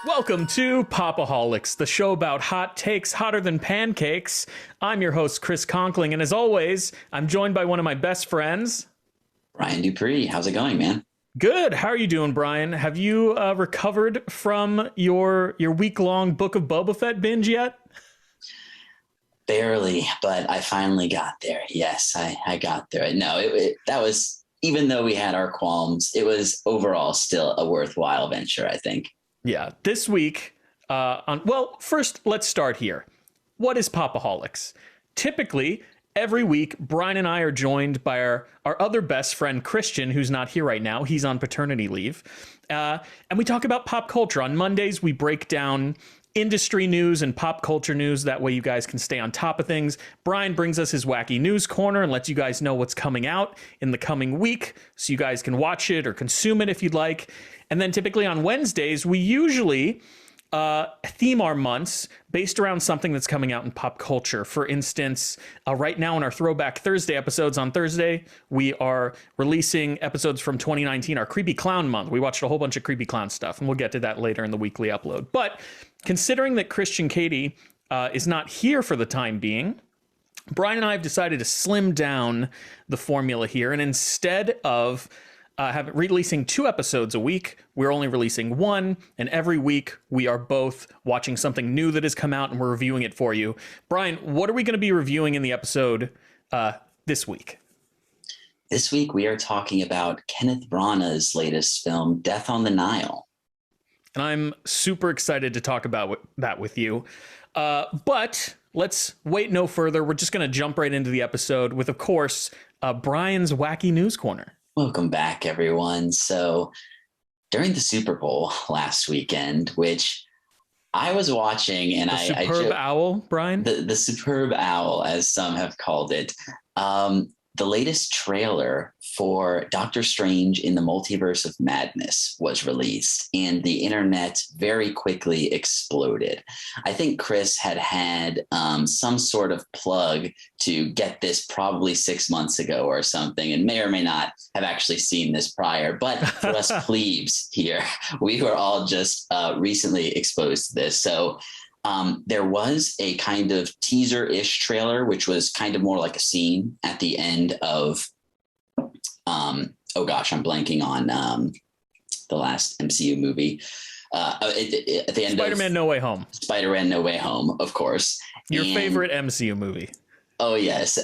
Welcome to Pop-O-Holics, the show about hot takes hotter than pancakes. I'm your host, Chris Conkling, and as always, I'm joined by one of my best friends, Brian Dupree. How's it going, man? Good. How are you doing, Brian? Have you recovered from your week-long Book of Boba Fett binge yet? Barely, but I finally got there. Yes, I got there. No, that was, even though we had our qualms, it was overall still a worthwhile venture, I think. Yeah, this week, first, let's start here. What is Pop-O-Holics? Typically, every week, Brian and I are joined by our other best friend, Christian, who's not here right now. He's on paternity leave. And we talk about pop culture. On Mondays, we break down industry news and pop culture news. That way you guys can stay on top of things. Brian brings us his wacky news corner and lets you guys know what's coming out in the coming week so you guys can watch it or consume it if you'd like. And then typically on Wednesdays, we usually theme our months based around something that's coming out in pop culture. For instance, right now in our Throwback Thursday episodes on Thursday, we are releasing episodes from 2019, our Creepy Clown month. We watched a whole bunch of Creepy Clown stuff, and we'll get to that later in the weekly upload. But considering that Christian Katie is not here for the time being, Brian and I have decided to slim down the formula here, and instead of releasing 2 episodes a week, we're only releasing 1, and every week we are both watching something new that has come out and we're reviewing it for you. Brian, what are we going to be reviewing in the episode this week? This week we are talking about Kenneth Branagh's latest film, Death on the Nile. And I'm super excited to talk about that with you. But let's wait no further. We're just going to jump right into the episode with, of course, Brian's Wacky News Corner. Welcome back, everyone. So during the Super Bowl last weekend, which I was watching, and the superb owl, Brian? The superb owl, as some have called it. The latest trailer for Doctor Strange in the Multiverse of Madness was released, and the internet very quickly exploded. I think Chris had some sort of plug to get this probably 6 months ago or something, and may or may not have actually seen this prior. But for us plebes here, we were all just recently exposed to this. So there was a kind of teaser-ish trailer, which was kind of more like a scene at the end of, I'm blanking on the last MCU movie. At the end Spider-Man No Way Home. Spider-Man No Way Home, of course. Your favorite MCU movie. Oh, yes.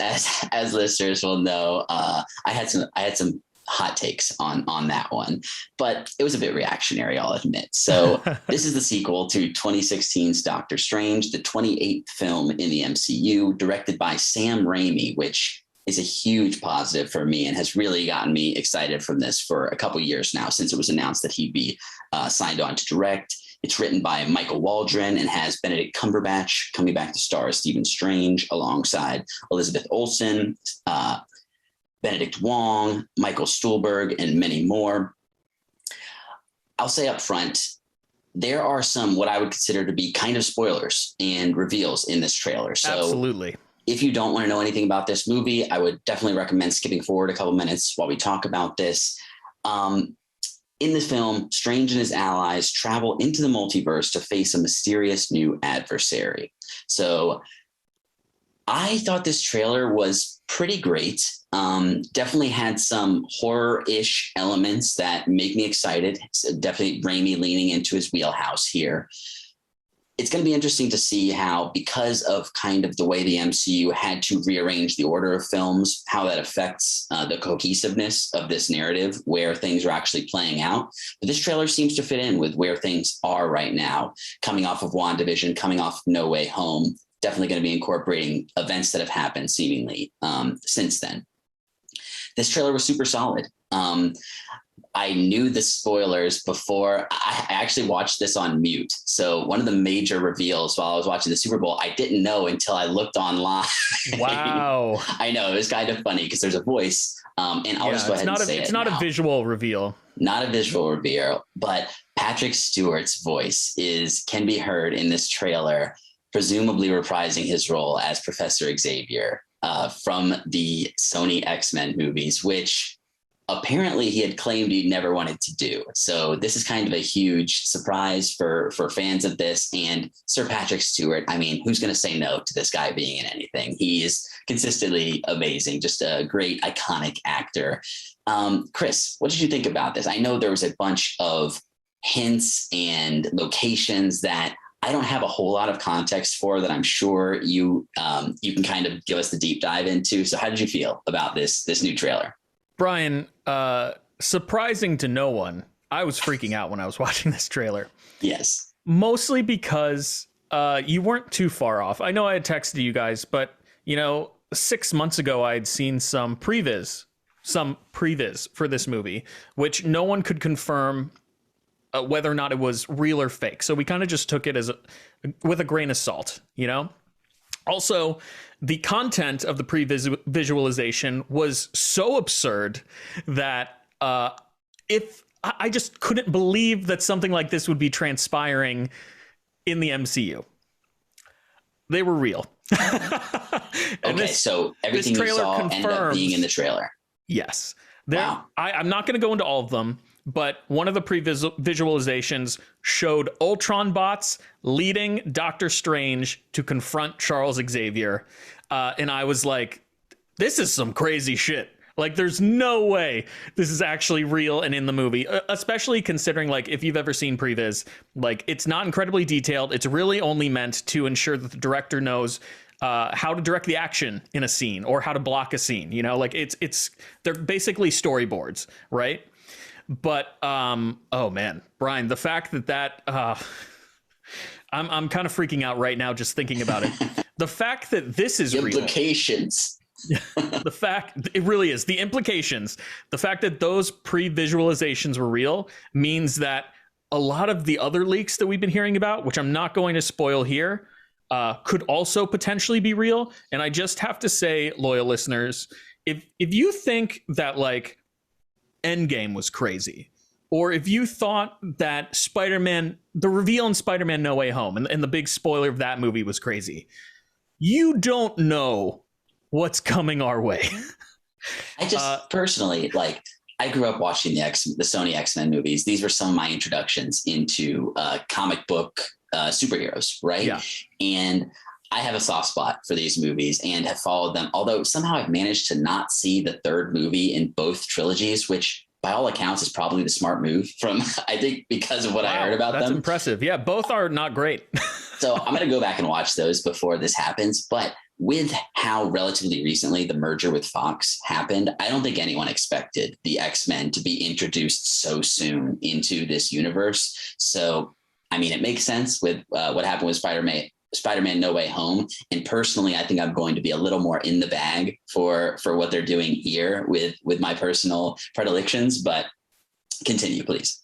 As listeners will know, I had some hot takes on that one, but it was a bit reactionary, I'll admit. So this is the sequel to 2016's Doctor Strange, the 28th film in the MCU, directed by Sam Raimi, which is a huge positive for me and has really gotten me excited from this for a couple years now, since it was announced that he'd be signed on to direct. It's written by Michael Waldron and has Benedict Cumberbatch coming back to star as Stephen Strange alongside Elizabeth Olsen, Benedict Wong, Michael Stuhlbarg, and many more. I'll say up front, there are some what I would consider to be kind of spoilers and reveals in this trailer. So absolutely. If you don't want to know anything about this movie, I would definitely recommend skipping forward a couple minutes while we talk about this. In the film, Strange and his allies travel into the multiverse to face a mysterious new adversary. So I thought this trailer was pretty great. Definitely had some horror-ish elements that make me excited. It's definitely Raimi leaning into his wheelhouse here. It's going to be interesting to see how, because of kind of the way the MCU had to rearrange the order of films, how that affects the cohesiveness of this narrative, where things are actually playing out. But this trailer seems to fit in with where things are right now, coming off of WandaVision, coming off of No Way Home. Definitely going to be incorporating events that have happened seemingly since then. This trailer was super solid. I knew the spoilers before. I actually watched this on mute. So one of the major reveals while I was watching the Super Bowl, I didn't know until I looked online. Wow. I know, it was kind of funny because there's a voice. And I'll just go ahead and say it's not a visual reveal. Not a visual reveal, but Patrick Stewart's voice can be heard in this trailer, presumably reprising his role as Professor Xavier. from the Sony X-Men movies, which apparently he had claimed he never wanted to do. So this is kind of a huge surprise for fans of this. And Sir Patrick Stewart, I mean, who's going to say no to this guy being in anything? He is consistently amazing, just a great, iconic actor. Chris, what did you think about this? I know there was a bunch of hints and locations that I don't have a whole lot of context for that I'm sure you can kind of give us the deep dive into. So how did you feel about this new trailer? Brian, surprising to no one, I was freaking out when I was watching this trailer. Yes. Mostly because you weren't too far off. I know I had texted you guys, but 6 months ago I had seen some previs for this movie, which no one could confirm whether or not it was real or fake. So we kind of just took it as with a grain of salt, Also, the content of the pre-visualization was so absurd that if I just couldn't believe that something like this would be transpiring in the MCU. They were real. Okay, so everything you saw ended up being in the trailer. Yes. Wow. I'm not going to go into all of them, but one of the pre-visualizations showed Ultron bots leading Doctor Strange to confront Charles Xavier. And I was like, this is some crazy shit. Like, there's no way this is actually real and in the movie, especially considering, like, if you've ever seen previs, like, it's not incredibly detailed. It's really only meant to ensure that the director knows how to direct the action in a scene or how to block a scene. Like, they're basically storyboards, right? But oh man, Brian, the fact that I'm kind of freaking out right now just thinking about it. The fact that this is real. Implications. The fact it really is the implications. The fact that those pre-visualizations were real means that a lot of the other leaks that we've been hearing about, which I'm not going to spoil here, could also potentially be real. And I just have to say, loyal listeners, if you think that like Endgame was crazy, or if you thought that Spider-Man, the reveal in Spider-Man No Way Home and the big spoiler of that movie was crazy, you don't know what's coming our way. I just personally, like, I grew up watching the Sony X-Men movies. These were some of my introductions into comic book superheroes, right? Yeah. And I have a soft spot for these movies and have followed them, although somehow I've managed to not see the third movie in both trilogies, which by all accounts is probably the smart move from, I think, because of what I heard about them. That's impressive. Yeah, both are not great. So I'm going to go back and watch those before this happens. But with how relatively recently the merger with Fox happened, I don't think anyone expected the X-Men to be introduced so soon into this universe. So, I mean, it makes sense with what happened with Spider-Man No Way Home. And personally, I think I'm going to be a little more in the bag for what they're doing here with my personal predilections. But continue, please.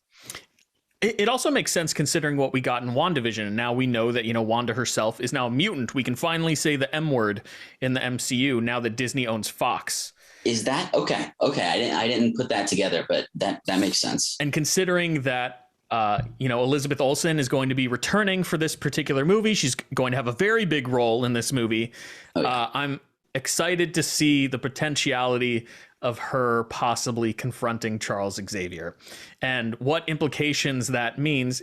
It also makes sense considering what we got in WandaVision. And now we know that, Wanda herself is now a mutant. We can finally say the M word in the MCU now that Disney owns Fox. Is that okay? Okay. I didn't put that together, but that makes sense. And considering that, Elizabeth Olsen is going to be returning for this particular movie, she's going to have a very big role in this movie. Oh, yeah. I'm excited to see the potentiality of her possibly confronting Charles Xavier and what implications that means,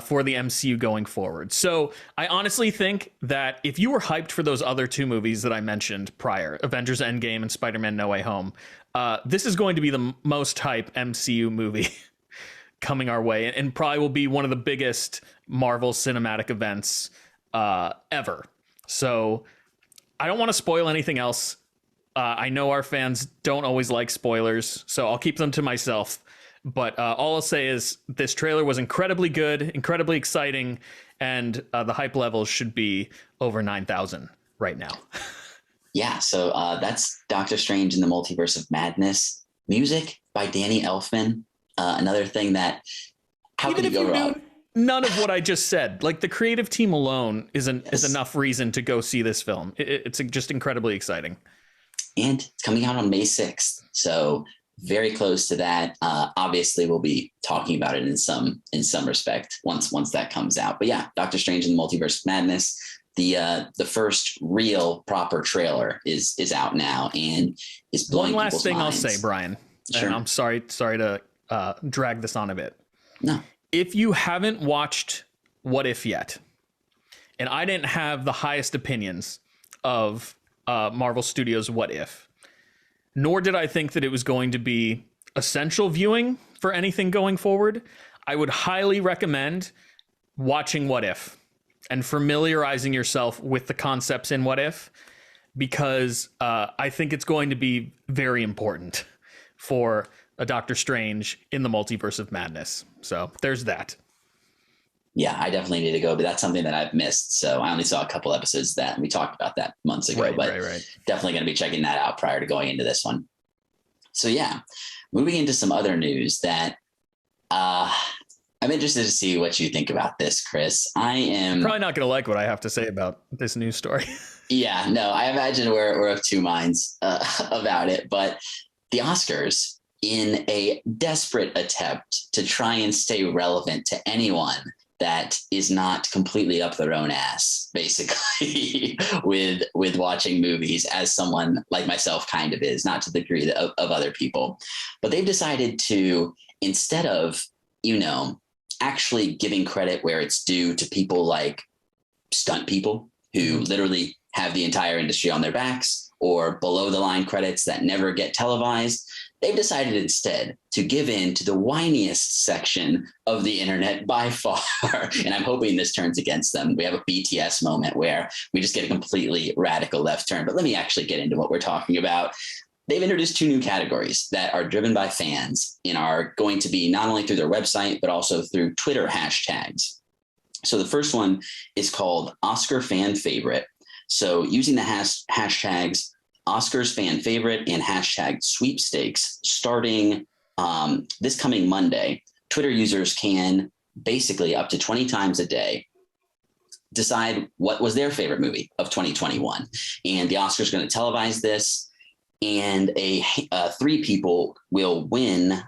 for the MCU going forward. So I honestly think that if you were hyped for those other two movies that I mentioned prior, Avengers Endgame and Spider-Man No Way Home, this is going to be the most hype MCU movie coming our way and probably will be one of the biggest Marvel cinematic events ever. So I don't want to spoil anything else. I know our fans don't always like spoilers, so I'll keep them to myself. But all I'll say is this trailer was incredibly good, incredibly exciting, and the hype levels should be over 9,000 right now. Yeah, so that's Doctor Strange in the Multiverse of Madness. Music by Danny Elfman. Another thing that, how even can you go wrong? None of what I just said, like the creative team alone is enough reason to go see this film. It's just incredibly exciting. And it's coming out on May 6th. So very close to that. Obviously, we'll be talking about it in some respect once that comes out. But yeah, Doctor Strange in the Multiverse of Madness. the first real proper trailer is out now and is blowing One last people's thing minds. I'll say, Brian, Sure. and I'm sorry to drag this on a bit. No. If you haven't watched What If yet, and I didn't have the highest opinions of Marvel Studios' What If, nor did I think that it was going to be essential viewing for anything going forward, I would highly recommend watching What If and familiarizing yourself with the concepts in What If, because I think it's going to be very important for a Doctor Strange in the Multiverse of Madness. So there's that. Yeah, I definitely need to go, but that's something that I've missed. So I only saw a couple episodes of that, and we talked about that months ago, Right. definitely going to be checking that out prior to going into this one. So yeah, moving into some other news that I'm interested to see what you think about this, Chris. I am probably not going to like what I have to say about this news story. Yeah, no, I imagine we're of two minds about it, but the Oscars, in a desperate attempt to try and stay relevant to anyone that is not completely up their own ass, basically, with watching movies, as someone like myself kind of is, not to the degree of other people. But they've decided to, instead of, actually giving credit where it's due to people like stunt people who literally have the entire industry on their backs, or below the line credits that never get televised, they've decided instead to give in to the whiniest section of the internet by far. And I'm hoping this turns against them. We have a BTS moment where we just get a completely radical left turn. But let me actually get into what we're talking about. They've introduced two new categories that are driven by fans and are going to be not only through their website, but also through Twitter hashtags. So the first one is called Oscar Fan Favorite. So using the hashtags Oscars Fan Favorite and hashtag sweepstakes, starting this coming Monday, Twitter users can basically up to 20 times a day decide what was their favorite movie of 2021. And the Oscars are going to televise this, and three people will win.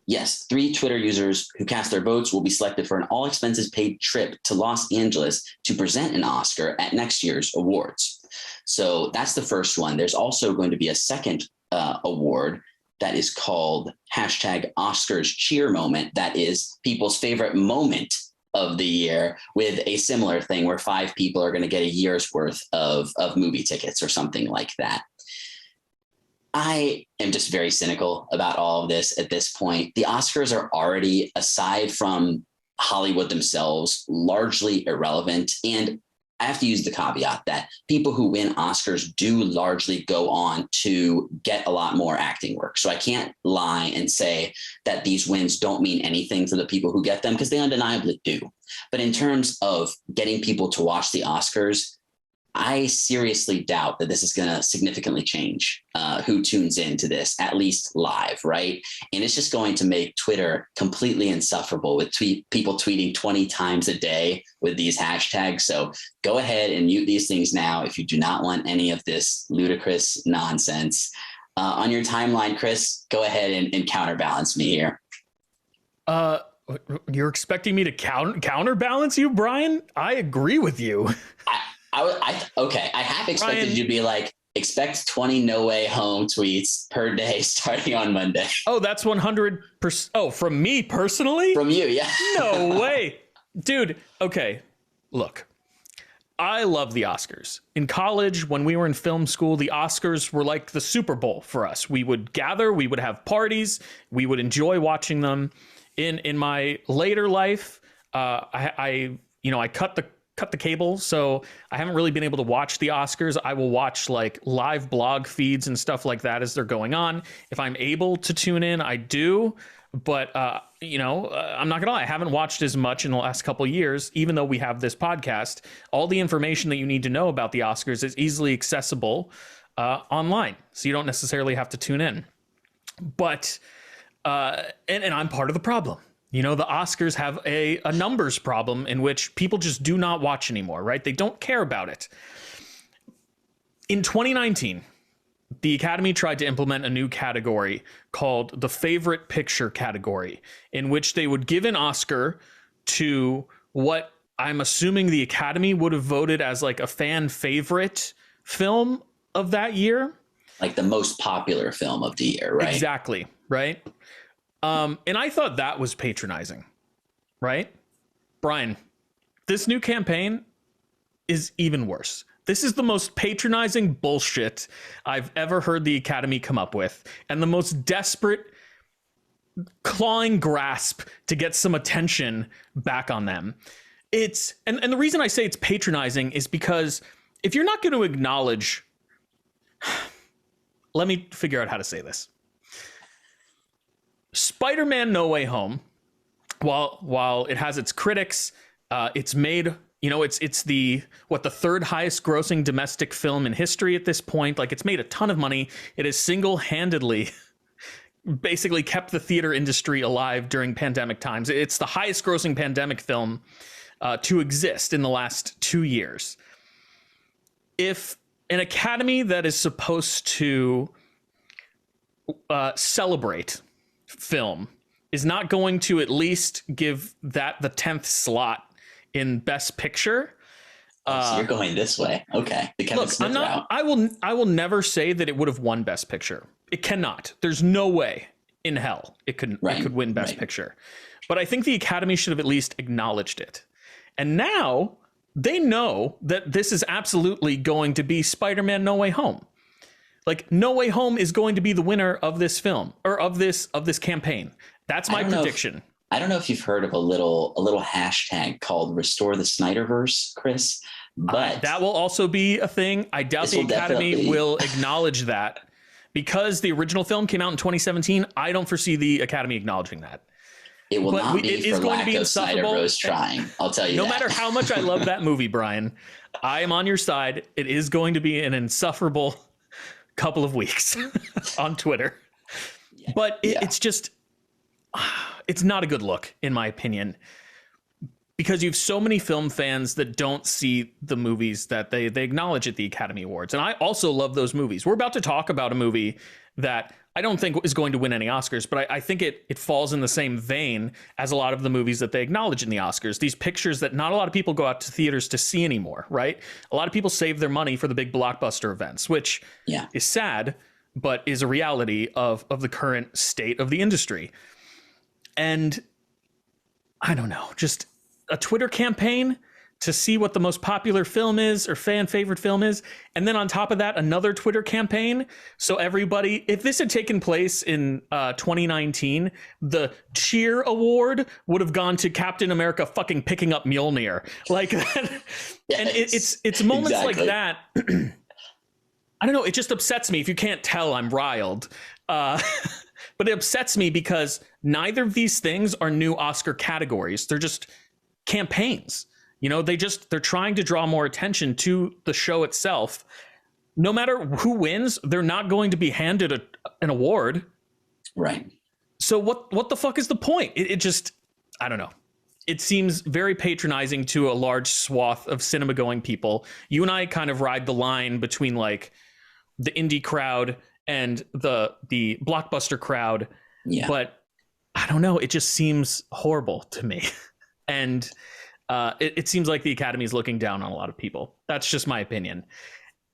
Yes, 3 Twitter users who cast their votes will be selected for an all expenses paid trip to Los Angeles to present an Oscar at next year's awards. So that's the first one. There's also going to be a second award that is called hashtag Oscars Cheer Moment. That is people's favorite moment of the year, with a similar thing where 5 people are going to get a year's worth of movie tickets or something like that. I am just very cynical about all of this at this point. The Oscars are already, aside from Hollywood themselves, largely irrelevant. And I have to use the caveat that people who win Oscars do largely go on to get a lot more acting work. So I can't lie and say that these wins don't mean anything for the people who get them, because they undeniably do. But in terms of getting people to watch the Oscars, I seriously doubt that this is going to significantly change who tunes into this, at least live, right? And it's just going to make Twitter completely insufferable with people tweeting 20 times a day with these hashtags. So go ahead and mute these things now if you do not want any of this ludicrous nonsense. On your timeline, Chris, go ahead and counterbalance me here. You're expecting me to counterbalance you, Brian? I agree with you. Okay. I have expected you to be like, expect 20 No Way Home tweets per day starting on Monday. Oh, that's 100%. Oh, from me personally? From you, yeah. No way. Dude, okay. Look, I love the Oscars. In college, when we were in film school, the Oscars were like the Super Bowl for us. We would gather, we would have parties, we would enjoy watching them. In my later life, I cut the cable, so I haven't really been able to watch the Oscars. I will watch like live blog feeds and stuff like that as they're going on. If I'm able to tune in, I do. But I'm not gonna lie, I haven't watched as much in the last couple of years, even though we have this podcast. All the information that you need to know about the Oscars is easily accessible online, so you don't necessarily have to tune in. But and I'm part of the problem. The Oscars have a numbers problem in which people just do not watch anymore, right? They don't care about it. In 2019, the Academy tried to implement a new category called the Favorite Picture category, in which they would give an Oscar to what I'm assuming the Academy would have voted as like a fan favorite film of that year. Like the most popular film of the year, right? Exactly, right? And I thought that was patronizing, right? Brian, this new campaign is even worse. This is the most patronizing bullshit I've ever heard the Academy come up with, and the most desperate clawing grasp to get some attention back on them. It's and the reason I say it's patronizing is because if you're not going to acknowledge, let me figure out how to say this. Spider-Man No Way Home, while it has its critics, it's made, you know, it's the third highest grossing domestic film in history at this point. Like, it's made a ton of money. It has single-handedly basically kept the theater industry alive during pandemic times. It's the highest grossing pandemic film to exist in the last 2 years. If an Academy that is supposed to celebrate film is not going to at least give that the 10th slot in Best Picture. So you're going this way. Okay. The Kevin Smith route. I will never say that it would have won Best Picture. It cannot. There's no way in hell it could win Best Picture. But I think the Academy should have at least acknowledged it. And now they know that this is absolutely going to be Spider-Man No Way Home. Like, No Way Home is going to be the winner of this film, or of this campaign. That's my prediction. I don't know if you've heard of a little hashtag called Restore the Snyderverse, Chris, but that will also be a thing. I doubt the Academy will acknowledge that, because the original film came out in 2017. I don't foresee the Academy acknowledging that. It will not be for lack of Snyderverse trying. I'll tell you that. No matter how much I love that movie, Brian, I am on your side. It is going to be an insufferable couple of weeks on Twitter. Yeah. But it's just, it's not a good look, in my opinion, because you have so many film fans that don't see the movies that they acknowledge at the Academy Awards. And I also love those movies. We're about to talk about a movie that I don't think is going to win any Oscars, but I think it falls in the same vein as a lot of the movies that they acknowledge in the Oscars. These pictures that not a lot of people go out to theaters to see anymore, right? A lot of people save their money for the big blockbuster events, which is sad, but is a reality of the current state of the industry. And I don't know, just a Twitter campaign to see what the most popular film is or fan favorite film is. And then on top of that, another Twitter campaign. So everybody, if this had taken place in 2019, the cheer award would have gone to Captain America fucking picking up Mjolnir. Like that. Yes, and it's moments like that. I don't know. It just upsets me. If you can't tell, I'm riled. But it upsets me because neither of these things are new Oscar categories. They're just campaigns. You know, they're trying to draw more attention to the show itself. No matter who wins, they're not going to be handed an award. Right. So what the fuck is the point? It just, I don't know. It seems very patronizing to a large swath of cinema going people. You and I kind of ride the line between like the indie crowd and the blockbuster crowd. Yeah. But I don't know. It just seems horrible to me. And it seems like the Academy is looking down on a lot of people. That's just my opinion.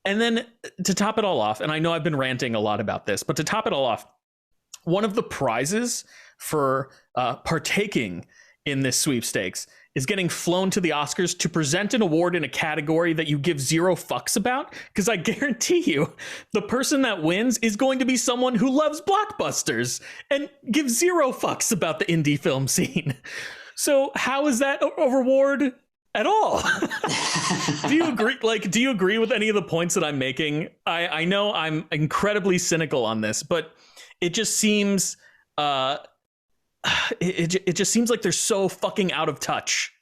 And then to top it all off, and I know I've been ranting a lot about this, but to top it all off, one of the prizes for partaking in this sweepstakes is getting flown to the Oscars to present an award in a category that you give zero fucks about. Because I guarantee you, the person that wins is going to be someone who loves blockbusters and gives zero fucks about the indie film scene. So how is that a reward at all? Do you agree? Like, do you agree with any of the points that I'm making? I know I'm incredibly cynical on this, but it just seems it just seems like they're so fucking out of touch.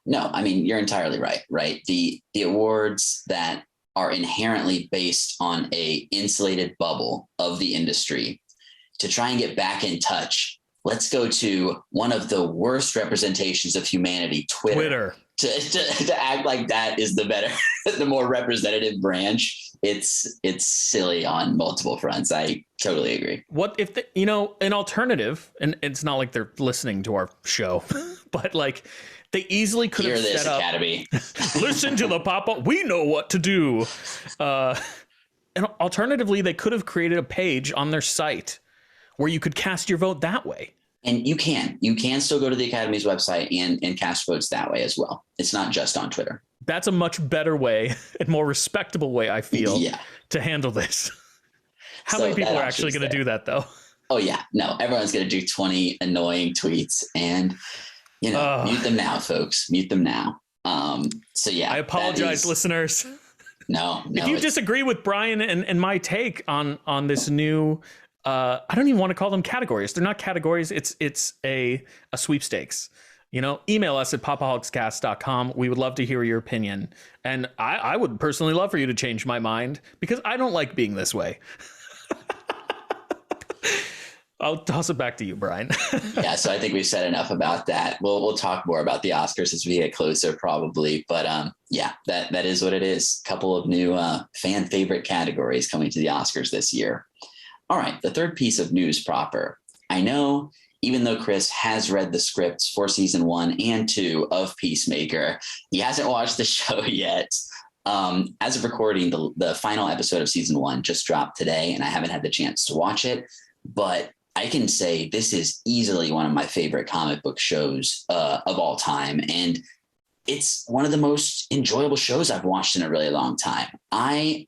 No, I mean, you're entirely right. Right. The awards that are inherently based on a insulated bubble of the industry to try and get back in touch. Let's go to one of the worst representations of humanity, Twitter. To act like that is the better, the more representative branch. It's silly on multiple fronts. I totally agree. What if an alternative, and it's not like they're listening to our show, but like They easily could Hear have this, set up, Academy. listen to the Pop-O, we know what to do. And alternatively, they could have created a page on their site where you could cast your vote that way. And you can still go to the Academy's website and cast votes that way as well. It's not just on Twitter. That's a much better way and more respectable way, I feel, to handle this. How many people are actually going to do that, though? Oh, yeah. No, everyone's going to do 20 annoying tweets and, mute them now, folks. Mute them now. So, yeah. I apologize, listeners. No. If you disagree with Brian and my take on this new, I don't even want to call them categories. They're not categories. It's a sweepstakes. Email us at popaholicscast.com. We would love to hear your opinion. And I would personally love for you to change my mind because I don't like being this way. I'll toss it back to you, Brian. Yeah, so I think we've said enough about that. We'll talk more about the Oscars as we get closer, probably. But that is what it is. A couple of new fan favorite categories coming to the Oscars this year. All right, the third piece of news proper. I know, even though Chris has read the scripts for season 1 and 2 of Peacemaker, he hasn't watched the show yet. As of recording, the final episode of season 1 just dropped today, and I haven't had the chance to watch it. But I can say this is easily one of my favorite comic book shows of all time. And it's one of the most enjoyable shows I've watched in a really long time. I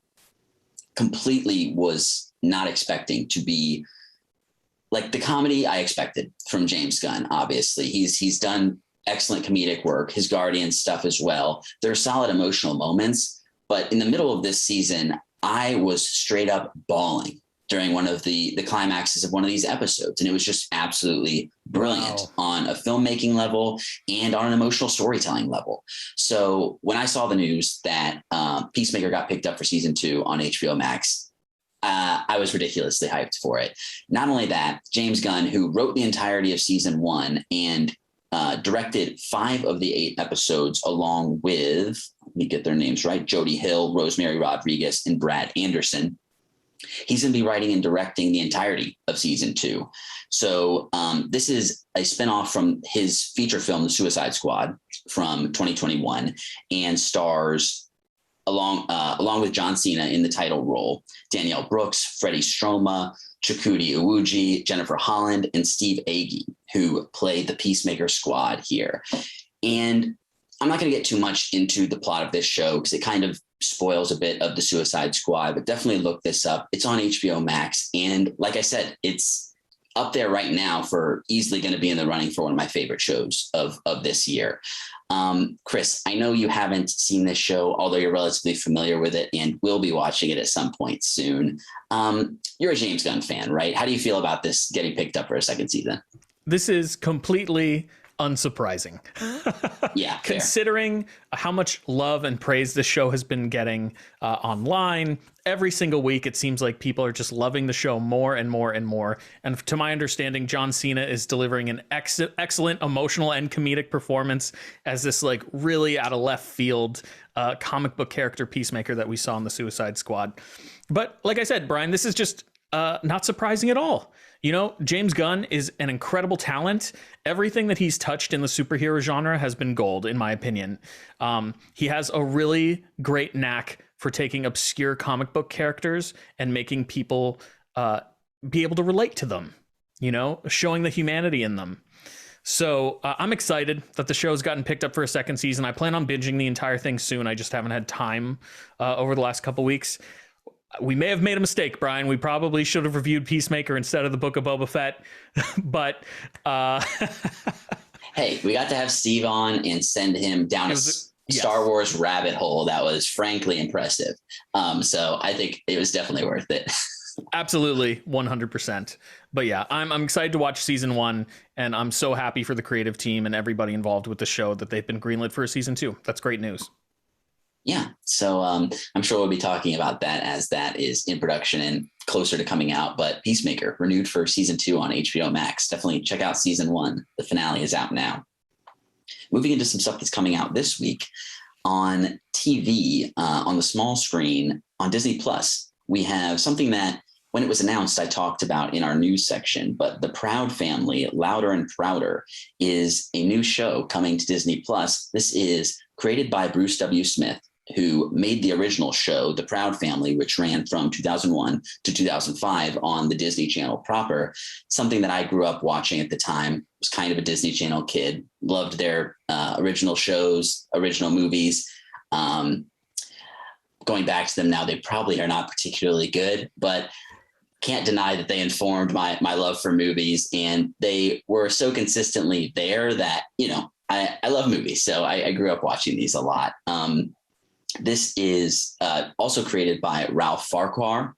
completely was not expecting to be like the comedy I expected from James Gunn. Obviously, he's done excellent comedic work, his Guardians stuff as well. There are solid emotional moments, but in the middle of this season, I was straight up bawling during one of the climaxes of one of these episodes. And it was just absolutely brilliant on a filmmaking level and on an emotional storytelling level. So when I saw the news that Peacemaker got picked up for season 2 on HBO Max, I was ridiculously hyped for it. Not only that, James Gunn, who wrote the entirety of season 1 and directed 5 of the 8 episodes along with, let me get their names right, Jody Hill, Rosemary Rodriguez, and Brad Anderson. He's going to be writing and directing the entirety of season 2. So this is a spinoff from his feature film, The Suicide Squad from 2021, and stars along with John Cena in the title role, Danielle Brooks, Freddie Stroma, Chakudi Iwuji, Jennifer Holland, and Steve Agee, who played the Peacemaker squad here. And I'm not going to get too much into the plot of this show because it kind of spoils a bit of the Suicide Squad, but definitely look this up. It's on HBO Max. And like I said, it's up there right now for easily going to be in the running for one of my favorite shows of this year. Chris, I know you haven't seen this show, although you're relatively familiar with it and will be watching it at some point soon. You're a James Gunn fan, right? How do you feel about this getting picked up for a second season? This is completely unsurprising. Yeah, considering how much love and praise this show has been getting online. Every single week, it seems like people are just loving the show more and more and more. And to my understanding, John Cena is delivering an excellent emotional and comedic performance as this like really out of left field comic book character Peacemaker that we saw in the Suicide Squad. But like I said, Brian, this is just not surprising at all. James Gunn is an incredible talent. Everything that he's touched in the superhero genre has been gold, in my opinion. He has a really great knack for taking obscure comic book characters and making people be able to relate to them, showing the humanity in them. So I'm excited that the show's gotten picked up for a second season. I plan on binging the entire thing soon. I just haven't had time over the last couple weeks. We may have made a mistake, Brian. We probably should have reviewed Peacemaker instead of the Book of Boba Fett. But hey, we got to have Steve on and send him down a Star Wars rabbit hole that was frankly impressive. So I think it was definitely worth it. Absolutely, 100%. But yeah, I'm excited to watch season 1, and I'm so happy for the creative team and everybody involved with the show that they've been greenlit for a season 2. That's great news. Yeah, so I'm sure we'll be talking about that as that is in production and closer to coming out. But Peacemaker renewed for season 2 on HBO Max. Definitely check out season 1. The finale is out now. Moving into some stuff that's coming out this week on TV, on the small screen on Disney Plus, we have something that when it was announced, I talked about in our news section, but The Proud Family, Louder and Prouder, is a new show coming to Disney Plus. This is created by Bruce W. Smith, who made the original show, The Proud Family, which ran from 2001 to 2005 on the Disney Channel proper. Something that I grew up watching at the time. Was kind of a Disney Channel kid, loved their original shows, original movies. Going back to them now, they probably are not particularly good, but can't deny that they informed my love for movies, and they were so consistently there that, I love movies. So I grew up watching these a lot. This is also created by Ralph Farquhar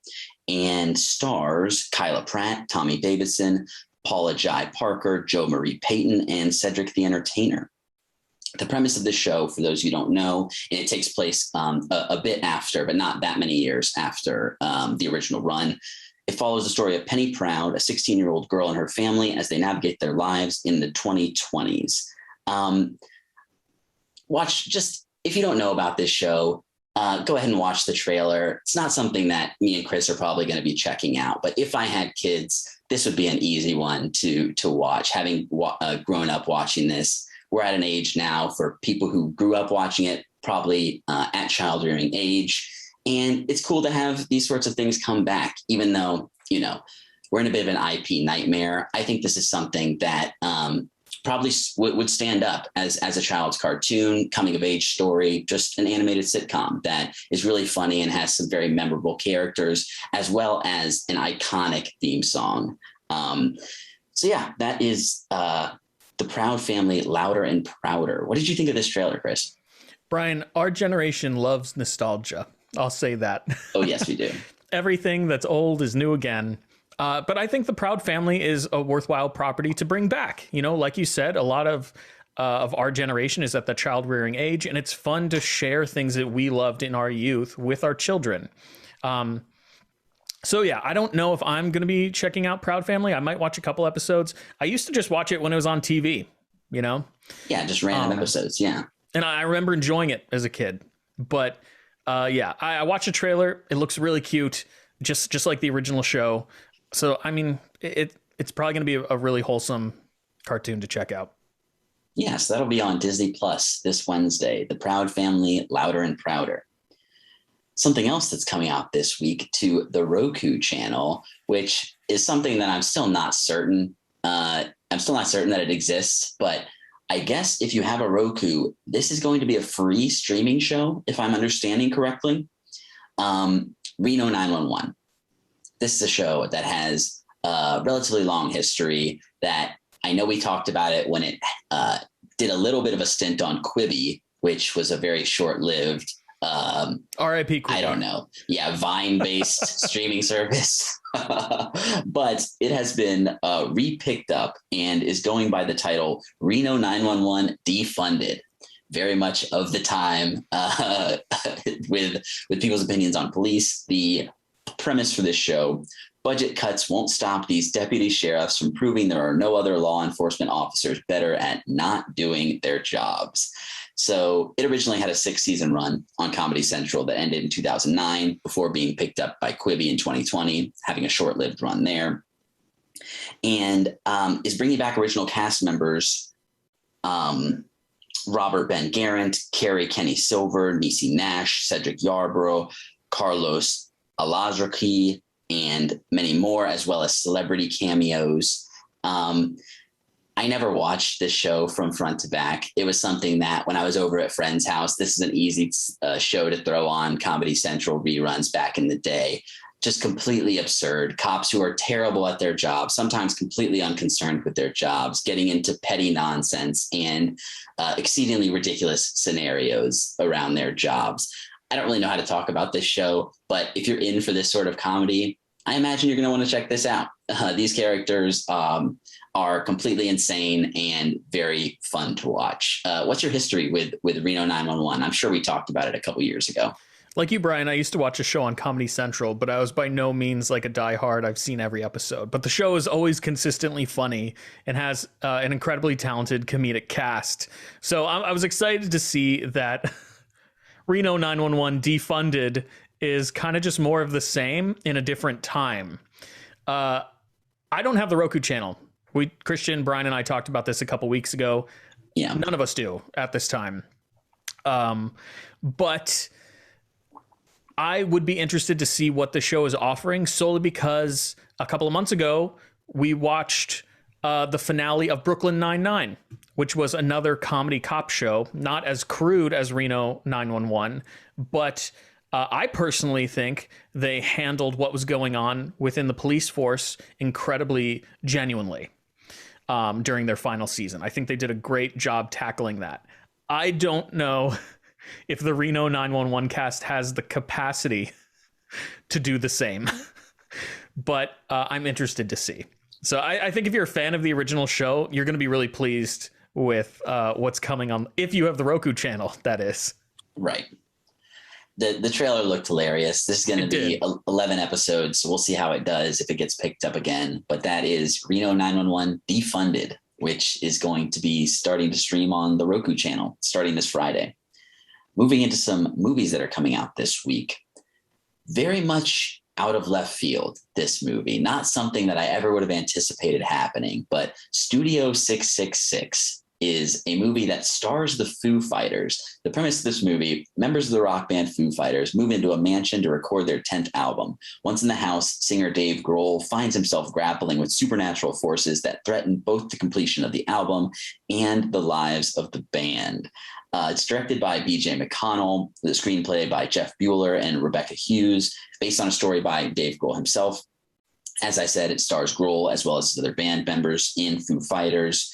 and stars Kyla Pratt, Tommy Davidson, Paula Jai Parker, Joe Marie Payton, and Cedric the Entertainer. The premise of this show, for those who don't know, and it takes place a bit after, but not that many years after the original run. It follows the story of Penny Proud, a 16-year-old girl and her family, as they navigate their lives in the 2020s. If you don't know about this show, go ahead and watch the trailer. It's not something that me and Chris are probably going to be checking out, but if I had kids, this would be an easy one to watch. Having grown up watching this, we're at an age now for people who grew up watching it, probably at child rearing age. And it's cool to have these sorts of things come back, even though, we're in a bit of an IP nightmare. I think this is something that probably would stand up as a child's cartoon, coming of age story, just an animated sitcom that is really funny and has some very memorable characters, as well as an iconic theme song. That is The Proud Family, Louder and Prouder. What did you think of this trailer, Chris? Brian, our generation loves nostalgia. I'll say that. Oh, yes, we do. Everything that's old is new again. But I think The Proud Family is a worthwhile property to bring back. Like you said, a lot of our generation is at the child rearing age, and it's fun to share things that we loved in our youth with our children. I don't know if I'm going to be checking out Proud Family. I might watch a couple episodes. I used to just watch it when it was on TV, Yeah, just random episodes. Yeah. And I remember enjoying it as a kid. But I watched a trailer. It looks really cute, just like the original show. So, I mean, it's probably going to be a really wholesome cartoon to check out. Yes, that'll be on Disney Plus this Wednesday. The Proud Family, Louder and Prouder. Something else that's coming out this week to the Roku channel, which is something that I'm still not certain. I'm still not certain that it exists, but I guess if you have a Roku, this is going to be a free streaming show, if I'm understanding correctly. Reno 911. This is a show that has a relatively long history that I know we talked about it when it did a little bit of a stint on Quibi, which was a very short-lived R.I.P. Quibi. I don't know. Yeah, Vine-based streaming service. But it has been re-picked up and is going by the title Reno 911 Defunded. Very much of the time with people's opinions on police. The premise for this show: budget cuts won't stop these deputy sheriffs from proving there are no other law enforcement officers better at not doing their jobs. So it originally had a 6-season run on Comedy Central that ended in 2009 before being picked up by Quibi in 2020, having a short-lived run there, and is bringing back original cast members Robert Ben Garant, Carrie Kenny Silver, Niecy Nash, Cedric Yarborough, Carlos Alazraqui, and many more, as well as celebrity cameos. I never watched this show from front to back. It was something that when I was over at friend's house, this is an easy show to throw on Comedy Central reruns back in the day. Just completely absurd. Cops who are terrible at their jobs, sometimes completely unconcerned with their jobs, getting into petty nonsense and exceedingly ridiculous scenarios around their jobs. I don't really know how to talk about this show, but if you're in for this sort of comedy, I imagine you're going to want to check this out. These characters are completely insane and very fun to watch. What's your history with Reno 911? I'm sure we talked about it a couple years ago. Like you, Brian, I used to watch a show on Comedy Central, but I was by no means like a diehard. I've seen every episode, but the show is always consistently funny and has an incredibly talented comedic cast. So I was excited to see that Reno 911 Defunded is kind of just more of the same in a different time. I don't have the Roku channel. Christian, Brian, and I talked about this a couple weeks ago. Yeah. None of us do at this time. But I would be interested to see what the show is offering, solely because a couple of months ago, we watched the finale of Brooklyn Nine-Nine, which was another comedy cop show, not as crude as Reno 911, but I personally think they handled what was going on within the police force incredibly genuinely during their final season. I think they did a great job tackling that. I don't know if the Reno 911 cast has the capacity to do the same, but I'm interested to see. So I think if you're a fan of the original show, you're going to be really pleased with what's coming on, if you have the Roku channel, that is. Right. The trailer looked hilarious. This is going to be 11 episodes, so we'll see how it does if it gets picked up again. But that is Reno 911 Defunded, which is going to be starting to stream on the Roku channel starting this Friday. Moving into some movies that are coming out this week. Very much out of left field, this movie. Not something that I ever would have anticipated happening, but Studio 666 is a movie that stars the Foo Fighters. The premise of this movie: members of the rock band Foo Fighters move into a mansion to record their 10th album. Once in the house, singer Dave Grohl finds himself grappling with supernatural forces that threaten both the completion of the album and the lives of the band. It's directed by B.J. McConnell, the screenplay by Jeff Bueller and Rebecca Hughes, based on a story by Dave Grohl himself. As I said, it stars Grohl as well as other band members in Foo Fighters.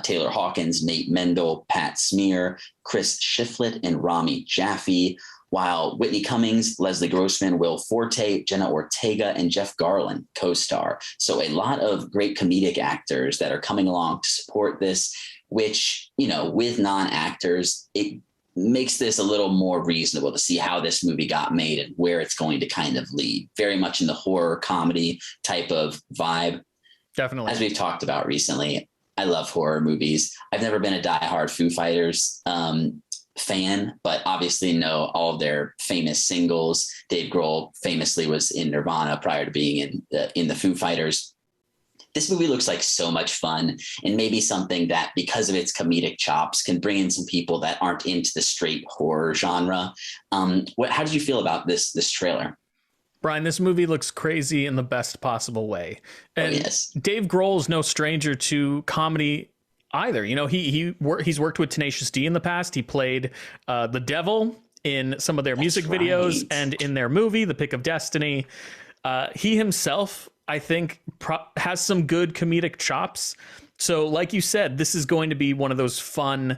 Taylor Hawkins, Nate Mendel, Pat Smear, Chris Shiflett, and Rami Jaffe, while Whitney Cummings, Leslie Grossman, Will Forte, Jenna Ortega, and Jeff Garland co-star. So a lot of great comedic actors that are coming along to support this, which, you know, with non-actors, it makes this a little more reasonable to see how this movie got made and where it's going to kind of lead. Very much in the horror comedy type of vibe. Definitely. As we've talked about recently, I love horror movies. I've never been a diehard Foo Fighters fan, but obviously know all of their famous singles. Dave Grohl famously was in Nirvana prior to being in the Foo Fighters. This movie looks like so much fun, and maybe something that, because of its comedic chops, can bring in some people that aren't into the straight horror genre. How did you feel about this trailer? Brian, this movie looks crazy in the best possible way. And yes. Dave Grohl is no stranger to comedy either. You know, he's worked with Tenacious D in the past. He played the devil in some of their music videos and in their movie, The Pick of Destiny. He himself, I think, has some good comedic chops. So like you said, this is going to be one of those fun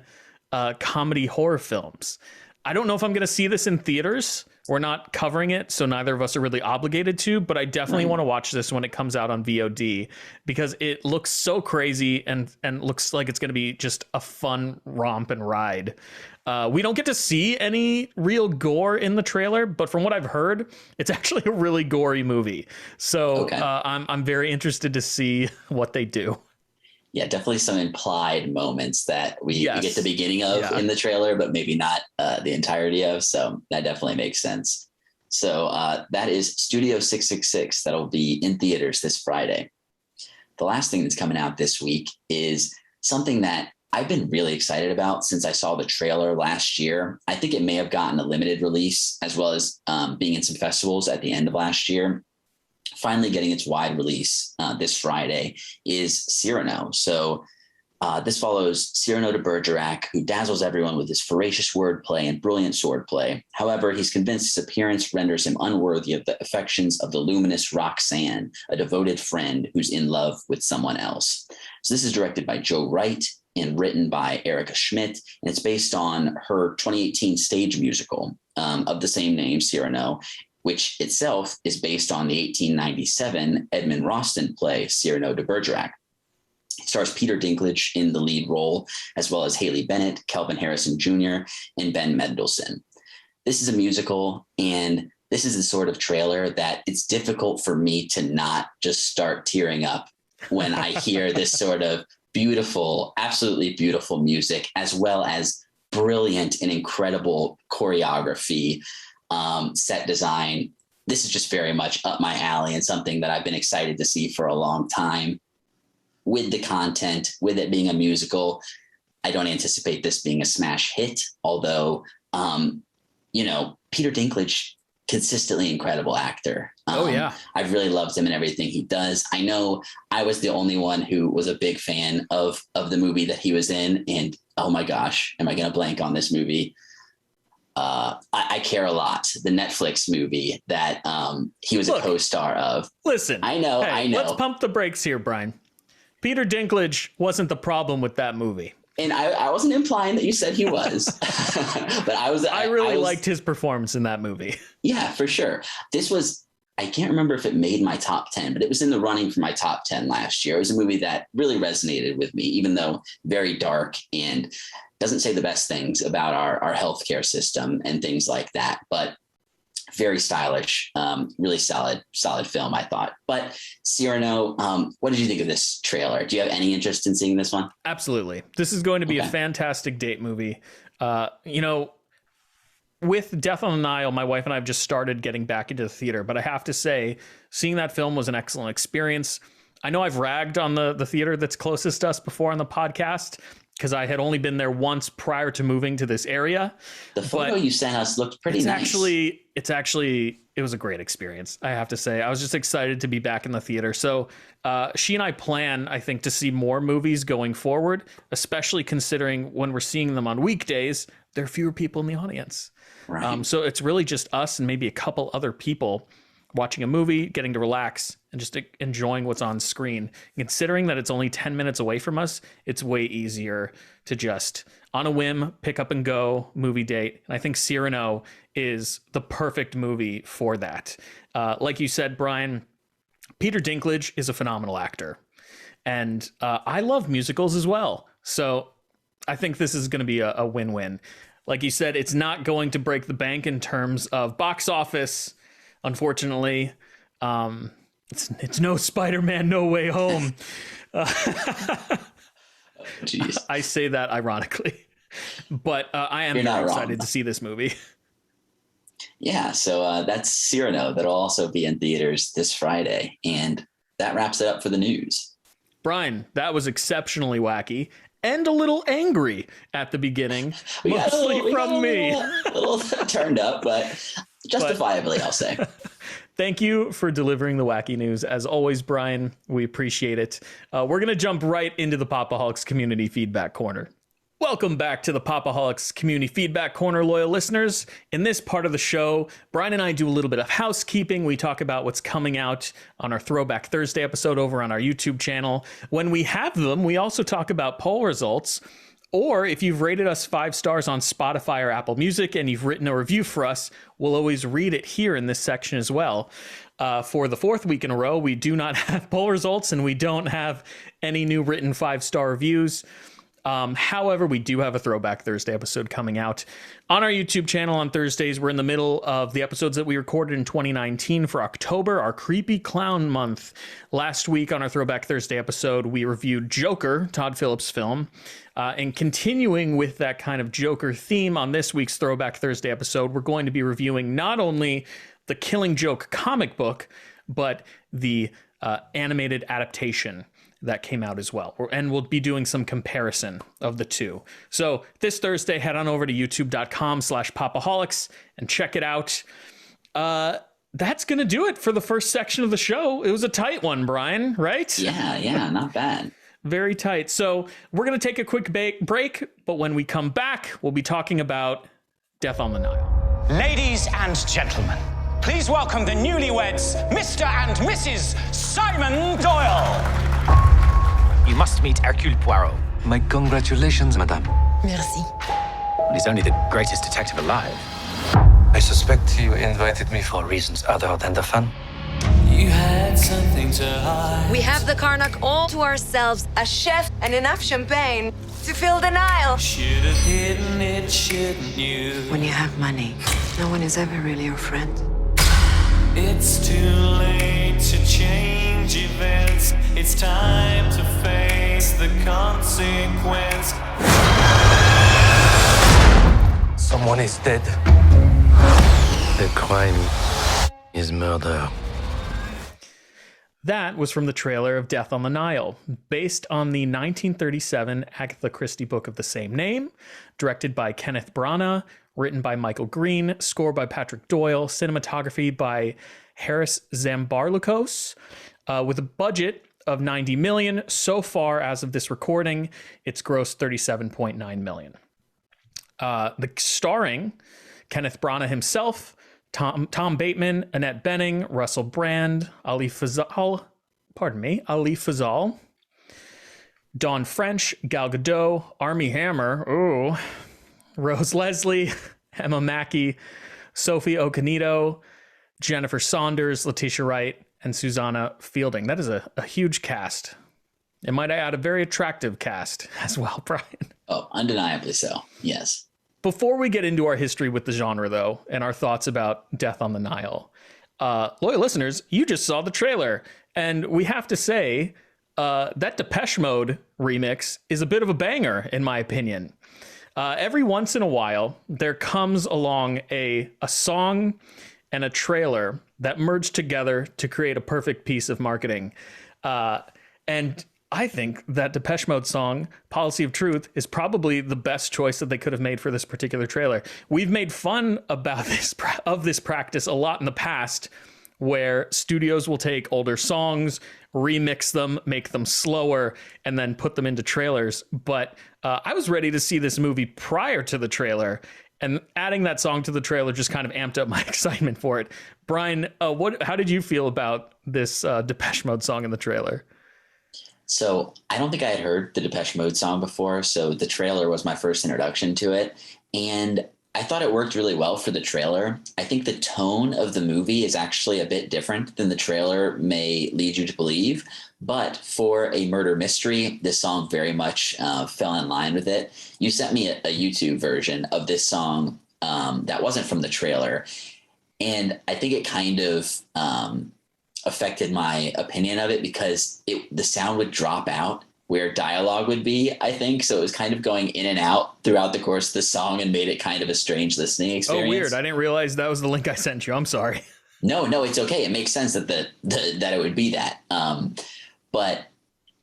comedy horror films. I don't know if I'm going to see this in theaters. We're not covering it, so neither of us are really obligated to, but I definitely want to watch this when it comes out on VOD, because it looks so crazy and looks like it's going to be just a fun romp and ride. We don't get to see any real gore in the trailer, but from what I've heard, it's actually a really gory movie. So I'm very interested to see what they do. Yeah, definitely some implied moments that we get the beginning of in the trailer, but maybe not the entirety of. So that definitely makes sense. So that is Studio 666. That'll be in theaters this Friday. The last thing that's coming out this week is something that I've been really excited about since I saw the trailer last year. I think it may have gotten a limited release, as well as being in some festivals at the end of last year. Finally getting its wide release this Friday is Cyrano. So this follows Cyrano de Bergerac, who dazzles everyone with his voracious wordplay and brilliant swordplay. However, he's convinced his appearance renders him unworthy of the affections of the luminous Roxanne, a devoted friend who's in love with someone else. So this is directed by Joe Wright and written by Erica Schmidt, and it's based on her 2018 stage musical of the same name, Cyrano, which itself is based on the 1897 Edmund Rostand play Cyrano de Bergerac. It stars Peter Dinklage in the lead role, as well as Haley Bennett, Kelvin Harrison Jr., and Ben Mendelsohn. This is a musical, and this is the sort of trailer that it's difficult for me to not just start tearing up when I hear this sort of beautiful, absolutely beautiful music, as well as brilliant and incredible choreography, set design. this is just very much up my alley and something that I've been excited to see for a long time. With the content, with it being a musical, I don't anticipate this being a smash hit, although, Peter Dinklage, consistently incredible actor. I've really loved him in everything he does. I know I was the only one who was a big fan of the movie that he was in. And oh my gosh, am I going to blank on this movie? I Care a Lot, the Netflix movie that he was a co-star of. Listen, I know. Let's pump the brakes here, Brian. Peter Dinklage wasn't the problem with that movie. And I wasn't implying that you said he was, but I really liked his performance in that movie. Yeah, for sure. I can't remember if it made my top 10, but it was in the running for my top 10 last year. It was a movie that really resonated with me, even though very dark and doesn't say the best things about our healthcare system and things like that, but very stylish, really solid film, I thought. But Cyrano, what did you think of this trailer? Do you have any interest in seeing this one? Absolutely. This is going to be a fantastic date movie. With Death on the Nile, my wife and I have just started getting back into the theater, but I have to say, seeing that film was an excellent experience. I know I've ragged on the theater that's closest to us before on the podcast, because I had only been there once prior to moving to this area. The photo you sent us looked pretty nice. It was a great experience, I have to say. I was just excited to be back in the theater. So she and I plan, I think, to see more movies going forward, especially considering when we're seeing them on weekdays, there are fewer people in the audience. Right. So it's really just us and maybe a couple other people watching a movie, getting to relax, and just enjoying what's on screen. Considering that it's only 10 minutes away from us, it's way easier to just, on a whim, pick up and go movie date. And I think Cyrano is the perfect movie for that. Like you said, Brian, Peter Dinklage is a phenomenal actor. And I love musicals as well. So I think this is going to be a win-win. Like you said, it's not going to break the bank in terms of box office. Unfortunately, it's no Spider-Man, No Way Home. I say that ironically, but I am very excited to see this movie. Yeah, so that's Cyrano. That'll also be in theaters this Friday. And that wraps it up for the news. Brian, that was exceptionally wacky and a little angry at the beginning, mostly from me. A little turned up, but justifiably, I'll say. Thank you for delivering the wacky news. As always, Brian, we appreciate it. We're going to jump right into the Pop-O-Holics Community Feedback Corner. Welcome back to the Pop-O-Holics Community Feedback Corner, loyal listeners. In this part of the show, Brian and I do a little bit of housekeeping. We talk about what's coming out on our Throwback Thursday episode over on our YouTube channel. When we have them, we also talk about poll results. Or if you've rated us 5 stars on Spotify or Apple Music and you've written a review for us, we'll always read it here in this section as well. For the 4th week in a row, we do not have poll results and we don't have any new written 5-star reviews. However, we do have a Throwback Thursday episode coming out on our YouTube channel on Thursdays. We're in the middle of the episodes that we recorded in 2019 for October, our Creepy Clown month. Last week on our Throwback Thursday episode, we reviewed Joker, Todd Phillips' film. And continuing with that kind of Joker theme on this week's Throwback Thursday episode, we're going to be reviewing not only the Killing Joke comic book, but the animated adaptation that came out as well. And we'll be doing some comparison of the two. So this Thursday, head on over to youtube.com/Pop-O-Holics and check it out. That's going to do it for the first section of the show. It was a tight one, Brian, right? Yeah, not bad. Very tight. So we're going to take a quick break, but when we come back, we'll be talking about Death on the Nile. Ladies and gentlemen, please welcome the newlyweds, Mr. and Mrs. Simon Doyle. You must meet Hercule Poirot. My congratulations, madame. Merci. Well, he's only the greatest detective alive. I suspect you invited me for reasons other than the fun. You had something to hide. We have the Karnak all to ourselves, a chef and enough champagne to fill the Nile. Should have hidden it, shouldn't you? When you have money, no one is ever really your friend. It's too late to change events. It's time to face the consequence. Someone is dead. The crime is murder. That was from the trailer of Death on the Nile, based on the 1937 Agatha Christie book of the same name, directed by Kenneth Branagh, written by Michael Green, score by Patrick Doyle, cinematography by Harris Zambarlukos, with a budget of $90 million. So far, as of this recording, it's grossed $37.9 million. The starring Kenneth Branagh himself, Tom Bateman, Annette Bening, Russell Brand, Ali Fazal, Dawn French, Gal Gadot, Armie Hammer, Rose Leslie, Emma Mackey, Sophie Okonedo, Jennifer Saunders, Letitia Wright, and Susanna Fielding. That is a huge cast. And might I add, a very attractive cast as well, Brian. Oh, undeniably so. Yes. Before we get into our history with the genre, though, and our thoughts about Death on the Nile, loyal listeners, you just saw the trailer. And we have to say that Depeche Mode remix is a bit of a banger, in my opinion. Every once in a while, there comes along a song and a trailer that merge together to create a perfect piece of marketing. And I think that Depeche Mode song, Policy of Truth, is probably the best choice that they could have made for this particular trailer. We've made fun about this practice a lot in the past, where studios will take older songs, remix them, make them slower, and then put them into trailers. But I was ready to see this movie prior to the trailer, and adding that song to the trailer just kind of amped up my excitement for it. Brian, how did you feel about this Depeche Mode song in the trailer? So I don't think I had heard the Depeche Mode song before, so the trailer was my first introduction to it. And I thought it worked really well for the trailer. I think the tone of the movie is actually a bit different than the trailer may lead you to believe. But for a murder mystery, this song very much fell in line with it. You sent me a YouTube version of this song that wasn't from the trailer. And I think it kind of affected my opinion of it because the sound would drop out where dialogue would be, I think. So it was kind of going in and out throughout the course of the song and made it kind of a strange listening experience. Oh, weird. I didn't realize that was the link I sent you. I'm sorry. No, it's okay. It makes sense that that it would be that. But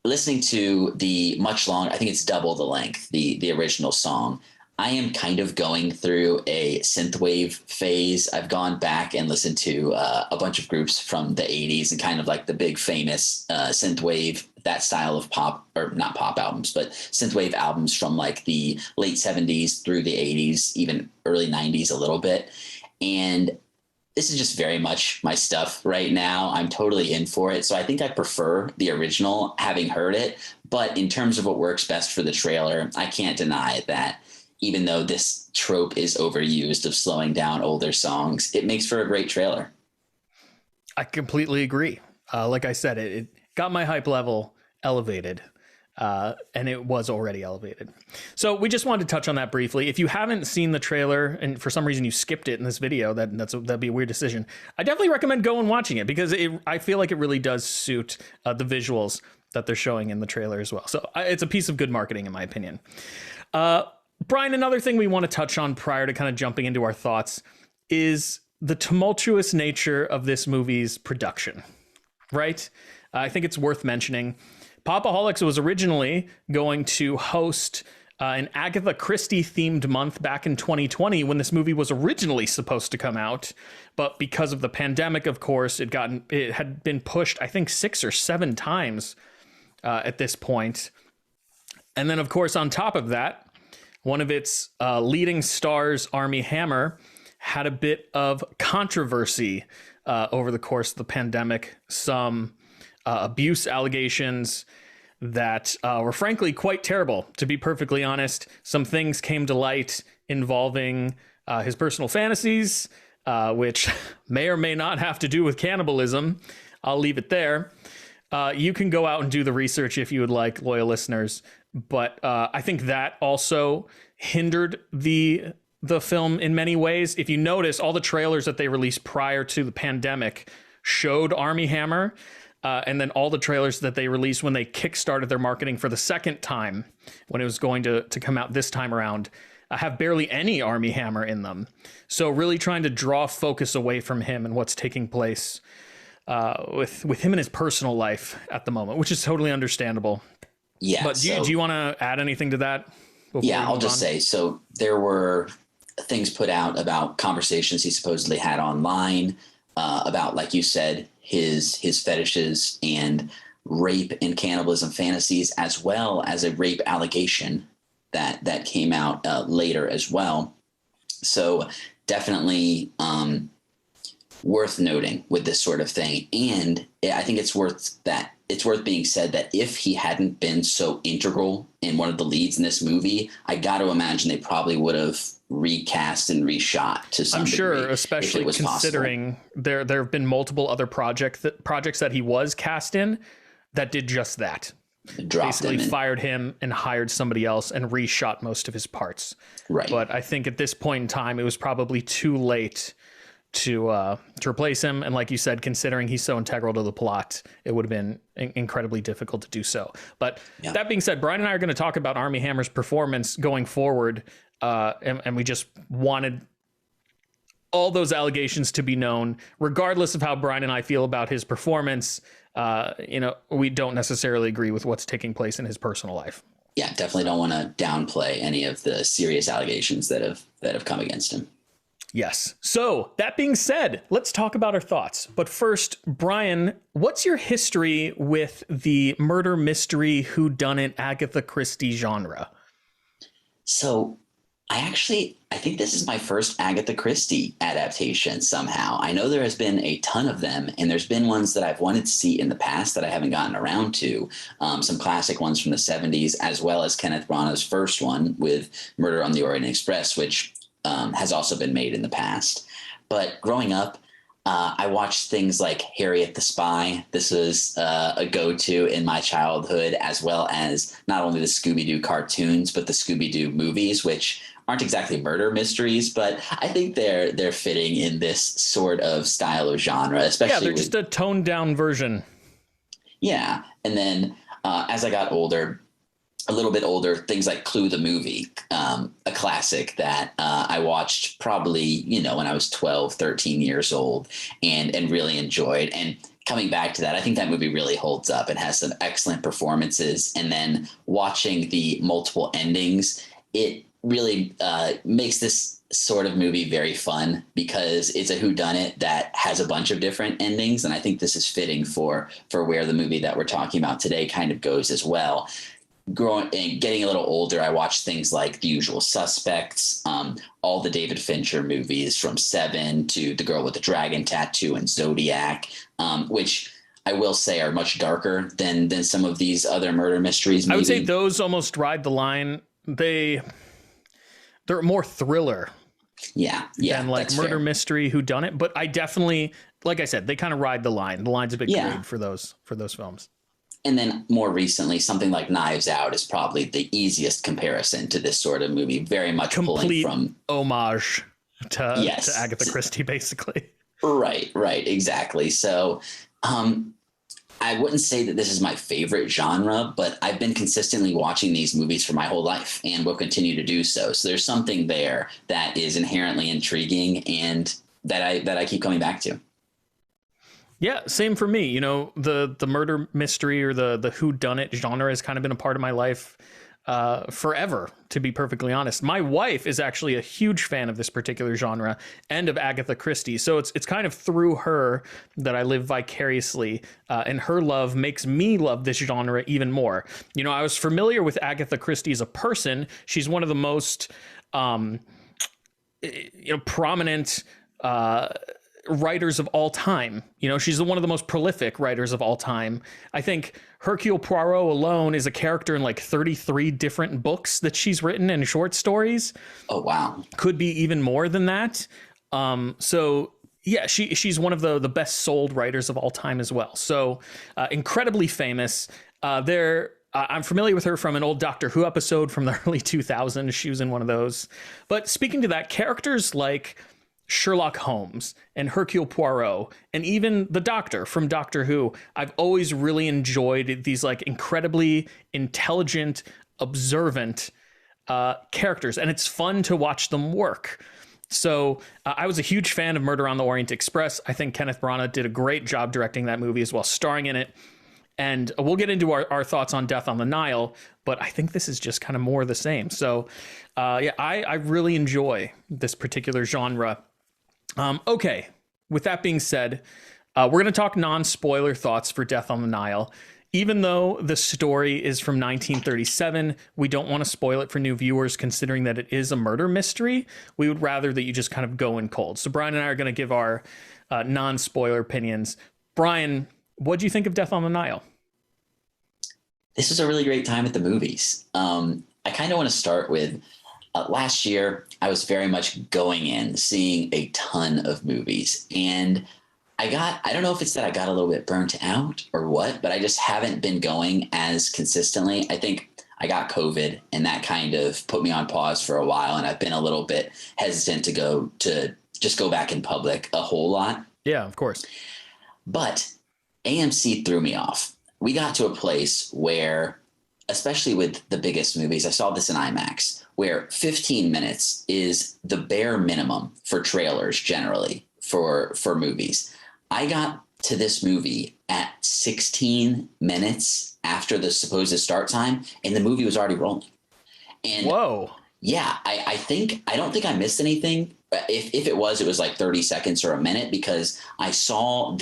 listening to the much longer, I think it's double the length, the original song, I am kind of going through a synthwave phase. I've gone back and listened to a bunch of groups from the 80s and kind of like the big famous synthwave, that style of pop, or not pop albums, but synthwave albums from like the late 70s through the 80s, even early 90s a little bit. And this is just very much my stuff right now. I'm totally in for it. So I think I prefer the original, having heard it. But in terms of what works best for the trailer, I can't deny that even though this trope is overused of slowing down older songs, it makes for a great trailer. I completely agree. Like I said, it got my hype level elevated, and it was already elevated. So we just wanted to touch on that briefly. If you haven't seen the trailer and for some reason you skipped it in this video, that'd be a weird decision. I definitely recommend going and watching it because I feel like it really does suit the visuals that they're showing in the trailer as well. So it's a piece of good marketing, in my opinion. Brian, another thing we want to touch on prior to kind of jumping into our thoughts is the tumultuous nature of this movie's production, right? I think it's worth mentioning. Pop-O-Holics was originally going to host an Agatha Christie themed month back in 2020 when this movie was originally supposed to come out. But because of the pandemic, of course, it had been pushed, I think, 6 or 7 times at this point. And then, of course, on top of that, one of its leading stars, Armie Hammer, had a bit of controversy over the course of the pandemic. Some abuse allegations that were frankly quite terrible, to be perfectly honest. Some things came to light involving his personal fantasies, which may or may not have to do with cannibalism. I'll leave it there. You can go out and do the research if you would like, loyal listeners. But I think that also hindered the film in many ways. If you notice, all the trailers that they released prior to the pandemic showed Armie Hammer. And then all the trailers that they released when they kickstarted their marketing for the second time, when it was going to come out this time around, have barely any Armie Hammer in them. So really trying to draw focus away from him and what's taking place with him in his personal life at the moment, which is totally understandable. Yeah. But do you want to add anything to that? Yeah, I'll just say, so there were things put out about conversations he supposedly had online about, like you said, his fetishes and rape and cannibalism fantasies, as well as a rape allegation that came out later as well. So definitely worth noting with this sort of thing. And I think it's worth being said that if he hadn't been so integral in one of the leads in this movie, I got to imagine they probably would have recast and reshot to some degree. I'm sure, especially considering there have been multiple other projects that he was cast in that did just that. Basically fired him and hired somebody else and reshot most of his parts. Right. But I think at this point in time, it was probably too late to replace him. And like you said, considering he's so integral to the plot, it would have been incredibly difficult to do so. But that being said, Brian and I are going to talk about Armie Hammer's performance going forward. And we just wanted all those allegations to be known, regardless of how Brian and I feel about his performance. We don't necessarily agree with what's taking place in his personal life. Yeah, definitely don't want to downplay any of the serious allegations that have come against him. Yes. So that being said, let's talk about our thoughts. But first, Brian, what's your history with the murder mystery whodunit Agatha Christie genre? So I think this is my first Agatha Christie adaptation somehow. I know there has been a ton of them, and there's been ones that I've wanted to see in the past that I haven't gotten around to. Some classic ones from the 70s, as well as Kenneth Branagh's first one with Murder on the Orient Express, which has also been made in the past. But growing up, I watched things like Harriet the Spy. This was a go-to in my childhood, as well as not only the Scooby-Doo cartoons, but the Scooby-Doo movies, which aren't exactly murder mysteries, but I think they're fitting in this sort of style of genre, especially. Yeah, they're just a toned down version. Yeah. And then as I got a little bit older, things like Clue the movie, a classic that I watched probably, when I was 12, 13 years old and really enjoyed. And coming back to that, I think that movie really holds up and has some excellent performances. And then watching the multiple endings, it really makes this sort of movie very fun because it's a whodunit that has a bunch of different endings. And I think this is fitting for where the movie that we're talking about today kind of goes as well. Growing and getting a little older, I watched things like The Usual Suspects, all the David Fincher movies from Seven to The Girl with the Dragon Tattoo and Zodiac, which I will say are much darker than some of these other murder mysteries. Maybe. I would say those almost ride the line. They're more thriller. Yeah. Than like murder mystery whodunit. But I definitely, like I said, they kind of ride the line. The line's a bit grade for those films. And then more recently, something like Knives Out is probably the easiest comparison to this sort of movie. Very much complete pulling from homage to Agatha Christie, basically. Right, exactly. So I wouldn't say that this is my favorite genre, but I've been consistently watching these movies for my whole life and will continue to do so. So there's something there that is inherently intriguing and that I keep coming back to. Yeah, same for me. The murder mystery or the whodunit genre has kind of been a part of my life forever, to be perfectly honest. My wife is actually a huge fan of this particular genre and of Agatha Christie. So it's kind of through her that I live vicariously, and her love makes me love this genre even more. I was familiar with Agatha Christie as a person. She's one of the most prominent writers of all time. She's one of the most prolific writers of all time. I think Hercule Poirot alone is a character in like 33 different books that she's written and short stories. Oh, wow. Could be even more than that. So yeah, she's one of the best sold writers of all time as well. So incredibly famous. I'm familiar with her from an old Doctor Who episode from the early 2000s. She was in one of those. But speaking to that, characters like Sherlock Holmes and Hercule Poirot and even the Doctor from Doctor Who, I've always really enjoyed these like incredibly intelligent, observant characters, and it's fun to watch them work. So I was a huge fan of Murder on the Orient Express. I think Kenneth Branagh did a great job directing that movie as well, starring in it. And we'll get into our thoughts on Death on the Nile, but I think this is just kind of more of the same. So I really enjoy this particular genre. Okay, with that being said, we're going to talk non-spoiler thoughts for Death on the Nile. Even though the story is from 1937, we don't want to spoil it for new viewers, considering that it is a murder mystery. We would rather that you just kind of go in cold. So Brian and I are going to give our non-spoiler opinions. Brian, what do you think of Death on the Nile? This was a really great time at the movies. I kind of want to start with last year. I was very much going in, seeing a ton of movies, and I don't know if it's that I got a little bit burnt out or what, but I just haven't been going as consistently. I think I got COVID, and that kind of put me on pause for a while, and I've been a little bit hesitant to go back in public a whole lot. Yeah, of course. But AMC threw me off. We got to a place where, especially with the biggest movies, I saw this in IMAX, where 15 minutes is the bare minimum for trailers generally for movies. I got to this movie at 16 minutes after the supposed start time, and the movie was already rolling. And whoa. Yeah, I don't think I missed anything. If it was like 30 seconds or a minute, because I saw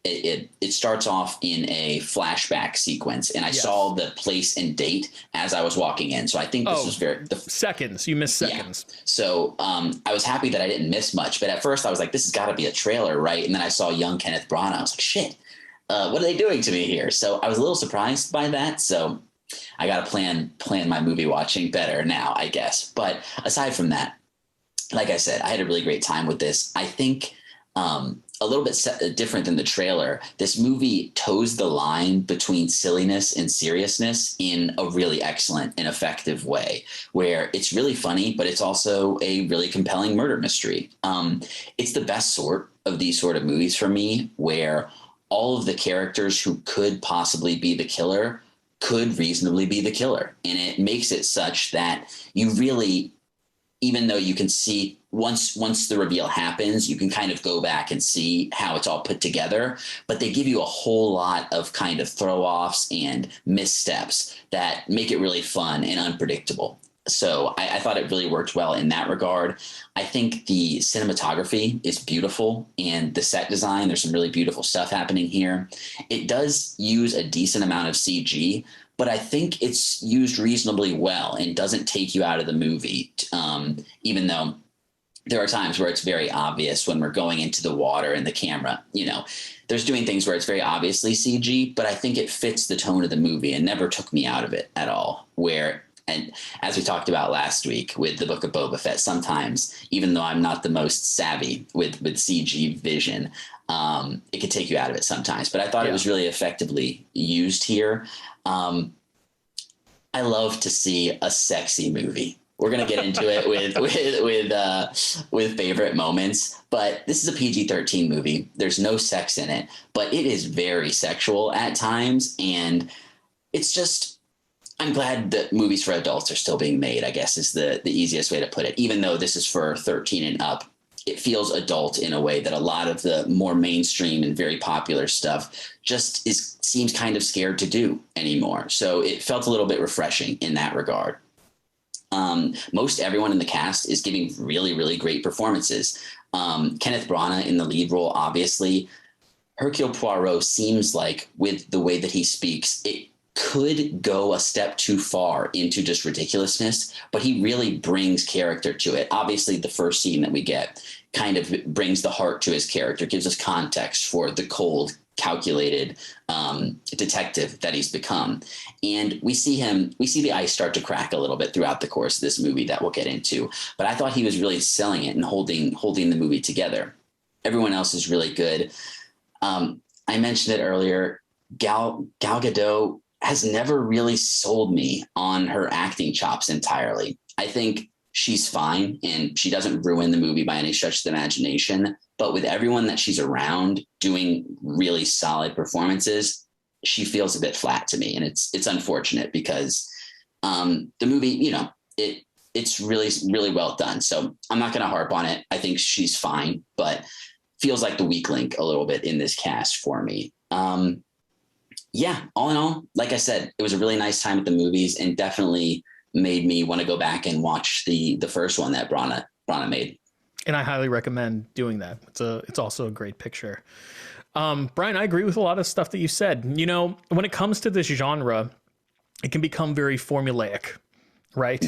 it starts off in a flashback sequence, and I saw the place and date as I was walking in. So I think this was seconds. You missed seconds. Yeah. So I was happy that I didn't miss much. But at first I was like, this has got to be a trailer, right? And then I saw young Kenneth Branagh. I was like, shit, what are they doing to me here? So I was a little surprised by that. So I got to plan my movie watching better now, I guess. But aside from that, like I said, I had a really great time with this. I think a little bit different than the trailer, this movie toes the line between silliness and seriousness in a really excellent and effective way, where it's really funny, but it's also a really compelling murder mystery. It's the best sort of these sort of movies for me, where all of the characters who could possibly be the killer could reasonably be the killer. And it makes it such that you really, even though you can see once the reveal happens, you can kind of go back and see how it's all put together, but they give you a whole lot of kind of throw-offs and missteps that make it really fun and unpredictable. So I thought it really worked well in that regard. I think the cinematography is beautiful, and the set design, there's some really beautiful stuff happening here. It does use a decent amount of CG, but I think it's used reasonably well and doesn't take you out of the movie, even though there are times where it's very obvious when we're going into the water and the camera, there's doing things where it's very obviously CG, but I think it fits the tone of the movie and never took me out of it at all. And as we talked about last week with the Book of Boba Fett, sometimes, even though I'm not the most savvy with CG vision, it could take you out of it sometimes. But I thought it was really effectively used here. I love to see a sexy movie. We're going to get into it with favorite moments, but this is a PG-13 movie. There's no sex in it, but it is very sexual at times. And it's just, I'm glad that movies for adults are still being made, I guess is the easiest way to put it. Even though this is for 13 and up, it feels adult in a way that a lot of the more mainstream and very popular stuff just seems kind of scared to do anymore. So it felt a little bit refreshing in that regard. Most everyone in the cast is giving really, really great performances. Kenneth Branagh in the lead role, obviously. Hercule Poirot seems like, with the way that he speaks, it could go a step too far into just ridiculousness, but he really brings character to it. Obviously, the first scene that we get kind of brings the heart to his character, gives us context for the cold, calculated detective that he's become. And we see the ice start to crack a little bit throughout the course of this movie that we'll get into. But I thought he was really selling it and holding the movie together. Everyone else is really good. I mentioned it earlier. Gal Gadot has never really sold me on her acting chops entirely. I think she's fine and she doesn't ruin the movie by any stretch of the imagination. But with everyone that she's around doing really solid performances, she feels a bit flat to me. And it's unfortunate because the movie, it's really, really well done. So I'm not going to harp on it. I think she's fine, but feels like the weak link a little bit in this cast for me. Yeah, all in all, like I said, it was a really nice time at the movies and definitely made me want to go back and watch the first one that Brana made. And I highly recommend doing that. It's also a great picture. Brian, I agree with a lot of stuff that you said. You know, when it comes to this genre, it can become very formulaic, right?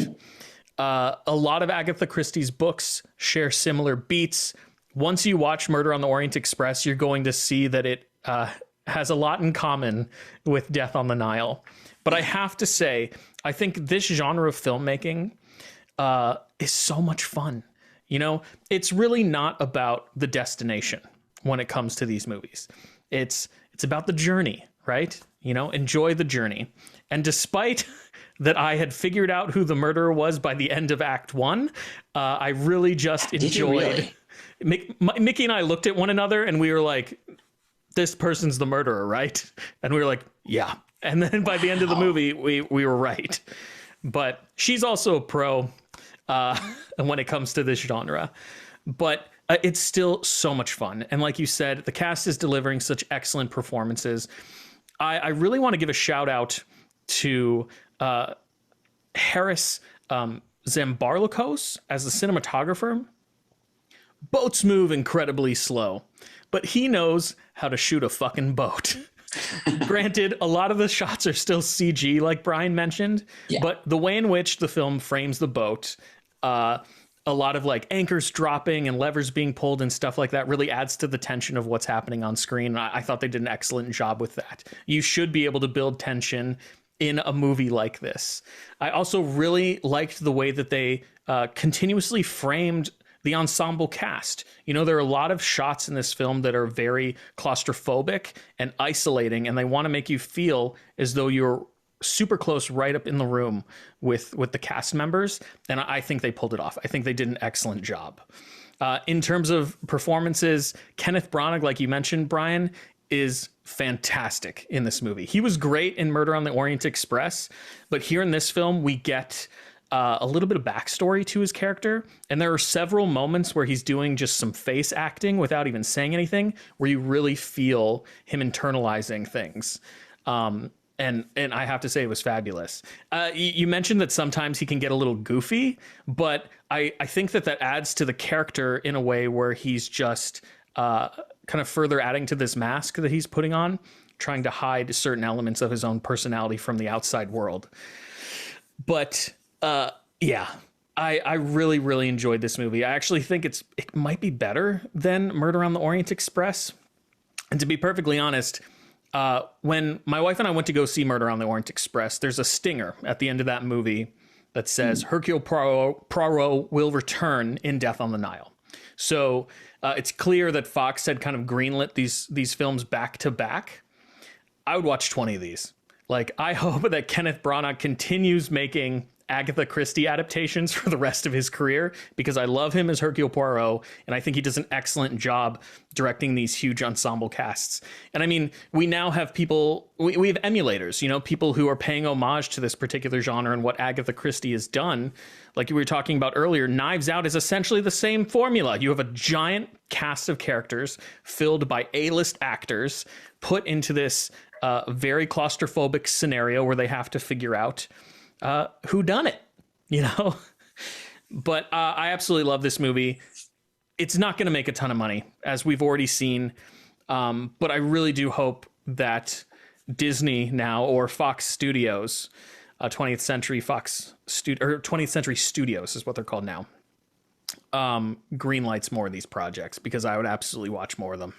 A lot of Agatha Christie's books share similar beats. Once you watch Murder on the Orient Express, you're going to see that it has a lot in common with Death on the Nile. But I have to say, I think this genre of filmmaking is so much fun. You know, it's really not about the destination when it comes to these movies. It's about the journey, right? You know, enjoy the journey. And despite that I had figured out who the murderer was by the end of Act 1, I really just enjoyed. Mickey and I looked at one another and we were like, this person's the murderer, right? And we were like, yeah. And then by the end of the movie, we were right. But she's also a pro when it comes to this genre. But it's still so much fun. And like you said, the cast is delivering such excellent performances. I really want to give a shout out to Harris Zambarlikos as the cinematographer. Boats move incredibly slow, but he knows how to shoot a fucking boat. Granted, a lot of the shots are still CG, like Brian mentioned, but the way in which the film frames the boat, a lot of like anchors dropping and levers being pulled and stuff like that really adds to the tension of what's happening on screen. I thought they did an excellent job with that. You should be able to build tension in a movie like this. I also really liked the way that they continuously framed the ensemble cast. You know, there are a lot of shots in this film that are very claustrophobic and isolating, and they want to make you feel as though you're super close right up in the room with the cast members. And I think they pulled it off. I think they did an excellent job. In terms of performances, Kenneth Branagh, like you mentioned, Brian, is fantastic in this movie. He was great in Murder on the Orient Express, but here in this film, we get a little bit of backstory to his character. And there are several moments where he's doing just some face acting without even saying anything, where you really feel him internalizing things. And I have to say it was fabulous. You mentioned that sometimes he can get a little goofy, but I think that adds to the character in a way where he's just kind of further adding to this mask that he's putting on, trying to hide certain elements of his own personality from the outside world. But yeah, I really, really enjoyed this movie. I actually think it might be better than Murder on the Orient Express. And to be perfectly honest, when my wife and I went to go see Murder on the Orient Express, there's a stinger at the end of that movie that says Hercule Poirot will return in Death on the Nile. So it's clear that Fox had kind of greenlit these films back to back. I would watch 20 of these. Like, I hope that Kenneth Branagh continues making Agatha Christie adaptations for the rest of his career, because I love him as Hercule Poirot, and I think he does an excellent job directing these huge ensemble casts. And I mean, we now have people, we have emulators, you know, people who are paying homage to this particular genre and what Agatha Christie has done. Like we were talking about earlier, Knives Out is essentially the same formula. You have a giant cast of characters filled by A-list actors put into this very claustrophobic scenario where they have to figure out who done it, you know? But I absolutely love this movie. It's not going to make a ton of money, as we've already seen. But I really do hope that Disney now, or Fox Studios, 20th Century Studios is what they're called now, greenlights more of these projects, because I would absolutely watch more of them.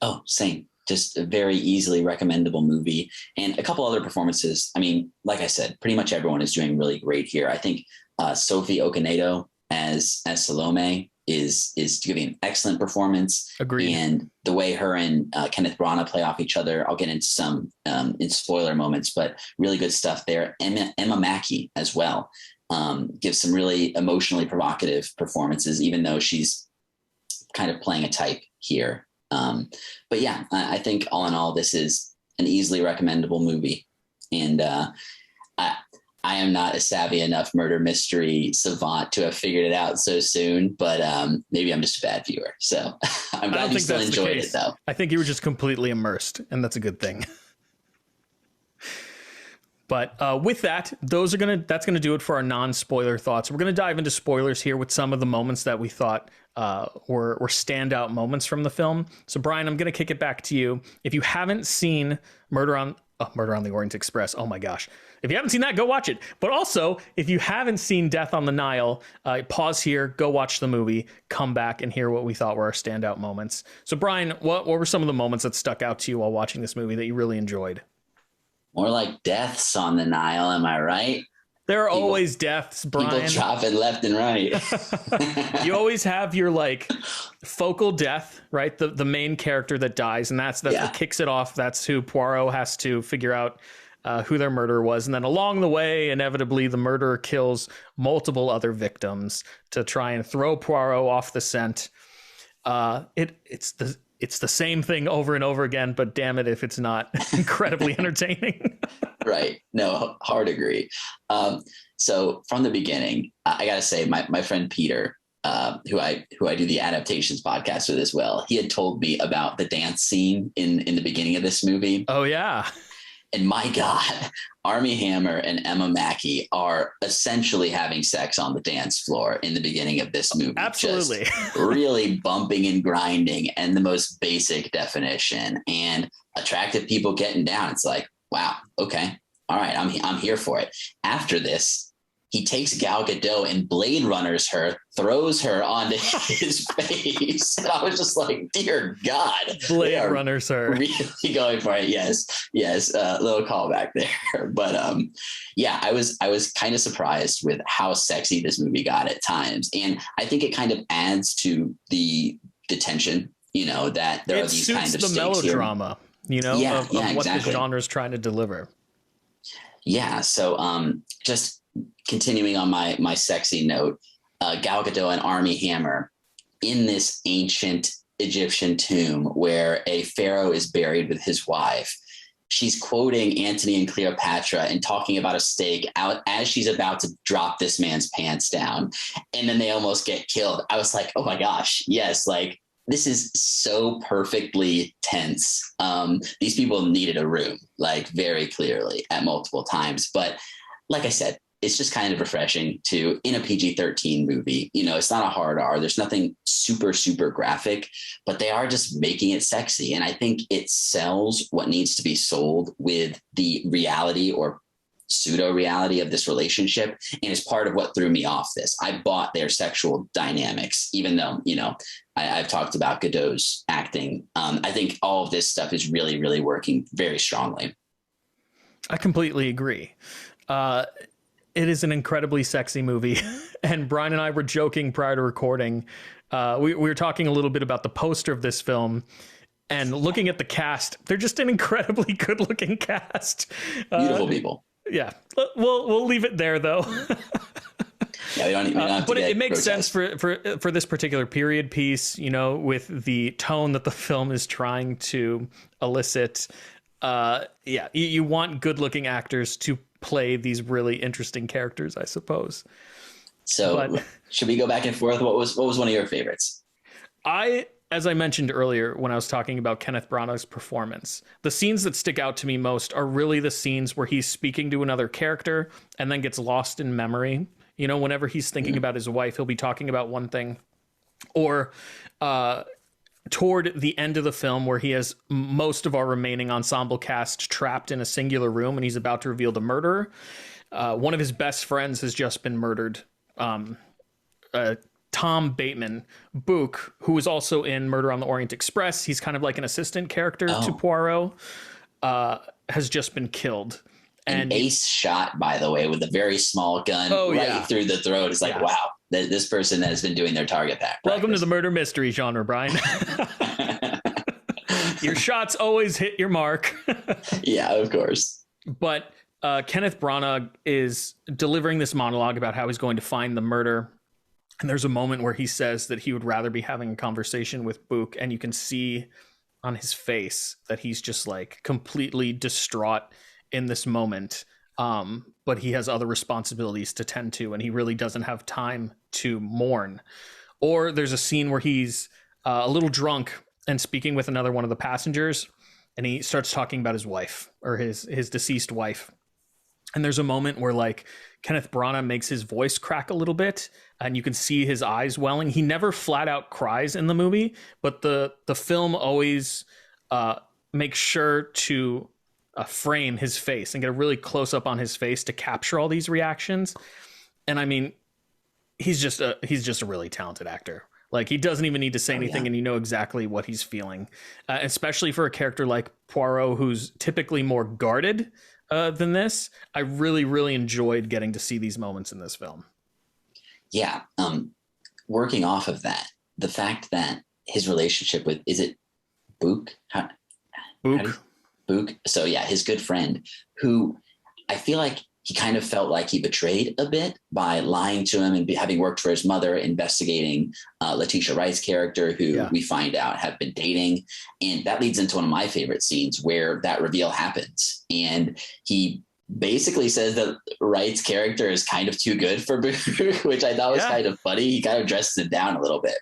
Oh, same. Just a very easily recommendable movie. And a couple other performances. I mean, like I said, pretty much everyone is doing really great here. I think Sophie Okonedo as Salome is giving an excellent performance. Agreed. And the way her and Kenneth Branagh play off each other, I'll get into some in spoiler moments, but really good stuff there. Emma Mackey as well gives some really emotionally provocative performances, even though she's kind of playing a type here. But yeah, I think all in all, this is an easily recommendable movie. And I am not a savvy enough murder mystery savant to have figured it out so soon, but maybe I'm just a bad viewer. So I'm glad you still enjoyed it, though. I think you were just completely immersed, and that's a good thing. But with that, that's gonna do it for our non-spoiler thoughts. We're gonna dive into spoilers here with some of the moments that we thought were standout moments from the film. So Brian, I'm gonna kick it back to you. If you haven't seen Murder on the Orient Express, oh my gosh. If you haven't seen that, go watch it. But also, if you haven't seen Death on the Nile, pause here, go watch the movie, come back and hear what we thought were our standout moments. So Brian, what were some of the moments that stuck out to you while watching this movie that you really enjoyed? More like deaths on the Nile, am I right? There are always deaths, Brian. People chopping left and right. You always have your like focal death, right? The main character that dies, and that's what kicks it off. That's who Poirot has to figure out who their murderer was. And then along the way, inevitably, the murderer kills multiple other victims to try and throw Poirot off the scent. It's the same thing over and over again, but damn it if it's not incredibly entertaining. Right. No, hard agree. So from the beginning, I got to say my friend Peter, who I do the adaptations podcast with as well, he had told me about the dance scene in the beginning of this movie. Oh, yeah. And my God, Armie Hammer and Emma Mackey are essentially having sex on the dance floor in the beginning of this movie. Absolutely. Just really bumping and grinding, and the most basic definition, and attractive people getting down. It's like, wow, okay. All right, I'm here for it. After this, he takes Gal Gadot and Blade Runners her, throws her onto his face. And I was just like, dear God. Blade Runners her. Really going for it. Yes. Little callback there. But I was kind of surprised with how sexy this movie got at times. And I think it kind of adds to the tension, that there are these kinds of stakes. It suits the melodrama, of what exactly. the genre is trying to deliver. Yeah. So just continuing on my sexy note, Gal Gadot and Armie Hammer in this ancient Egyptian tomb where a pharaoh is buried with his wife. She's quoting Antony and Cleopatra and talking about a steak out as she's about to drop this man's pants down. And then they almost get killed. I was like, oh my gosh, yes, like this is so perfectly tense. These people needed a room, like very clearly at multiple times. But like I said, it's just kind of refreshing to, in a PG-13 movie, it's not a hard R. There's nothing super, super graphic, but they are just making it sexy. And I think it sells what needs to be sold with the reality or pseudo reality of this relationship. And it's part of what threw me off this. I bought their sexual dynamics, even though, I've talked about Godot's acting. I think all of this stuff is really, really working very strongly. I completely agree. It is an incredibly sexy movie. And Brian and I were joking prior to recording. We were talking a little bit about the poster of this film and looking at the cast. They're just an incredibly good looking cast. Beautiful people. Yeah. We'll leave it there, though. Yeah, we don't have but to it makes grotesque. sense for this particular period piece, with the tone that the film is trying to elicit. You want good looking actors to play these really interesting characters, I suppose. So should we go back and forth? What was one of your favorites? As I mentioned earlier, when I was talking about Kenneth Branagh's performance, the scenes that stick out to me most are really the scenes where he's speaking to another character and then gets lost in memory. Whenever he's thinking about his wife, he'll be talking about one thing, or toward the end of the film where he has most of our remaining ensemble cast trapped in a singular room and he's about to reveal the murderer. One of his best friends has just been murdered. Tom Bateman, Book, who was also in Murder on the Orient Express. He's kind of like an assistant character to Poirot, has just been killed. And an ace shot, by the way, with a very small gun through the throat. It's like, wow, this person has been doing their target practice. Welcome to the murder mystery genre, Brian. Your shots always hit your mark. Yeah, of course. But Kenneth Branagh is delivering this monologue about how he's going to find the murder. And there's a moment where he says that he would rather be having a conversation with Book. And you can see on his face that he's just like completely distraught in this moment. but he has other responsibilities to tend to, and he really doesn't have time to mourn. Or there's a scene where he's a little drunk and speaking with another one of the passengers, and he starts talking about his wife, or his deceased wife. And there's a moment where like Kenneth Branagh makes his voice crack a little bit, and you can see his eyes welling. He never flat out cries in the movie, but the film always makes sure to frame his face and get a really close up on his face to capture all these reactions. And I mean, he's just a really talented actor. Like, he doesn't even need to say anything, and you know exactly what he's feeling, especially for a character like Poirot, who's typically more guarded than this. I really, really enjoyed getting to see these moments in this film. Yeah. Working off of that, the fact that his relationship with, is it Book? Book. So yeah, his good friend, who I feel like he kind of felt like he betrayed a bit by lying to him and having worked for his mother, investigating Letitia Wright's character, who we find out have been dating. And that leads into one of my favorite scenes where that reveal happens. And he basically says that Wright's character is kind of too good for Book, which I thought was kind of funny. He kind of dresses it down a little bit.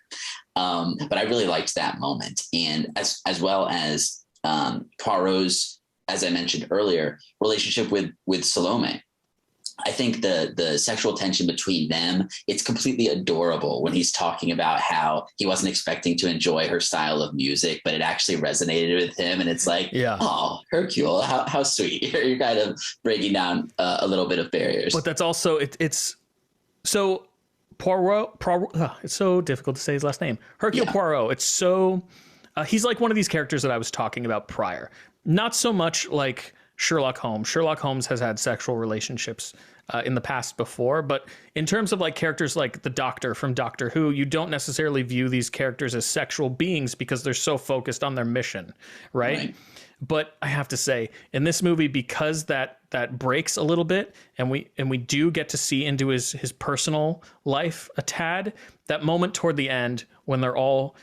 But I really liked that moment. And as well as Poirot's, as I mentioned earlier, relationship with Salome. I think the sexual tension between them, it's completely adorable when he's talking about how he wasn't expecting to enjoy her style of music, but it actually resonated with him. And it's like, oh, Hercule, how sweet. You're kind of breaking down a little bit of barriers. But that's also, it's so Poirot, it's so difficult to say his last name. Hercule Poirot, it's so, he's like one of these characters that I was talking about prior. Not so much like Sherlock Holmes. Sherlock Holmes has had sexual relationships in the past before, but in terms of like characters like the Doctor from Doctor Who, you don't necessarily view these characters as sexual beings because they're so focused on their mission, right? But I have to say, in this movie, because that breaks a little bit, and we do get to see into his personal life a tad, that moment toward the end when they're all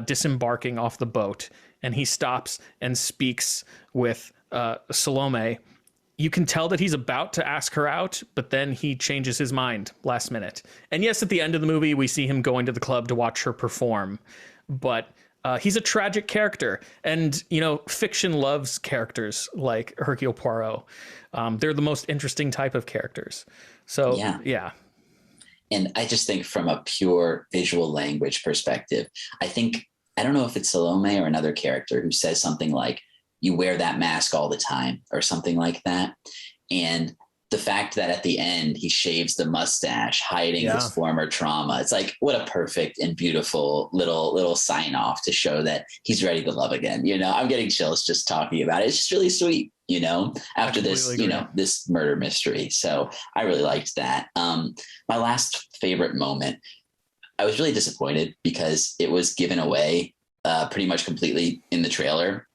disembarking off the boat, and he stops and speaks with Salome, you can tell that he's about to ask her out, but then he changes his mind last minute. And yes, at the end of the movie, we see him going to the club to watch her perform, but he's a tragic character. And, you know, fiction loves characters like Hercule Poirot. They're the most interesting type of characters. So, yeah. And I just think from a pure visual language perspective, I don't know if it's Salome or another character who says something like, you wear that mask all the time, or something like that. And the fact that at the end he shaves the mustache, hiding his former trauma. It's like, what a perfect and beautiful little sign off to show that he's ready to love again. You know, I'm getting chills just talking about it. It's just really sweet, you know, after this, you know, this murder mystery. So I really liked that. My last favorite moment, I was really disappointed because it was given away pretty much completely in the trailer.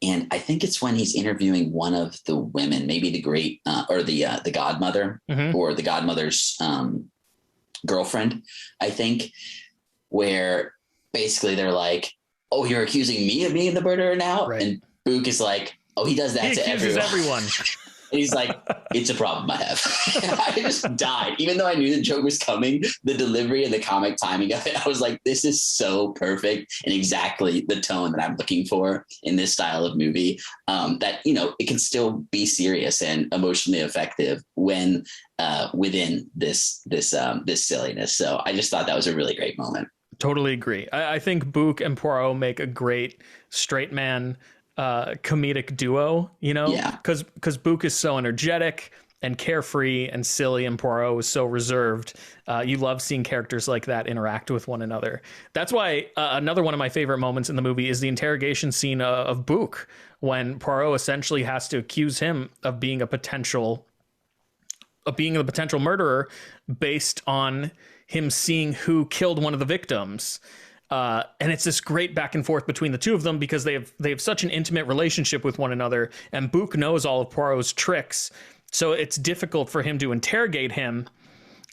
And I think it's when he's interviewing one of the women, maybe the great or the godmother, or the godmother's girlfriend, I think, where basically they're like, oh, you're accusing me of being the murderer now? Right. And Book is like, oh, he does that to everyone. And he's like, it's a problem I have. I just died. Even though I knew the joke was coming, the delivery and the comic timing of it, I was like, this is so perfect and exactly the tone that I'm looking for in this style of movie. That, you know, it can still be serious and emotionally effective when within this silliness. So I just thought that was a really great moment. Totally agree. I think Book and Poirot make a great straight man comedic duo, you know, because Book is so energetic and carefree and silly, and Poirot is so reserved. You love seeing characters like that interact with one another. That's why another one of my favorite moments in the movie is the interrogation scene of Book, when Poirot essentially has to accuse him of being the potential murderer based on him seeing who killed one of the victims. And it's this great back and forth between the two of them because they have such an intimate relationship with one another, and Book knows all of Poirot's tricks, so it's difficult for him to interrogate him.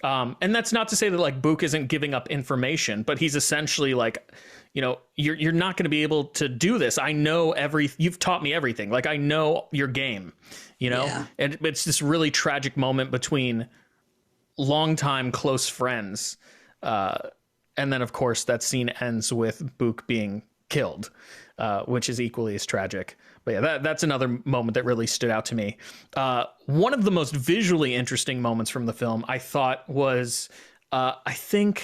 And that's not to say that like Book isn't giving up information, but he's essentially like, you're not going to be able to do this. I know you've taught me everything. Like, I know your game, Yeah. and it's this really tragic moment between longtime close friends. And then, of course, that scene ends with Book being killed, which is equally as tragic. But yeah, that's another moment that really stood out to me. One of the most visually interesting moments from the film, I thought, was, I think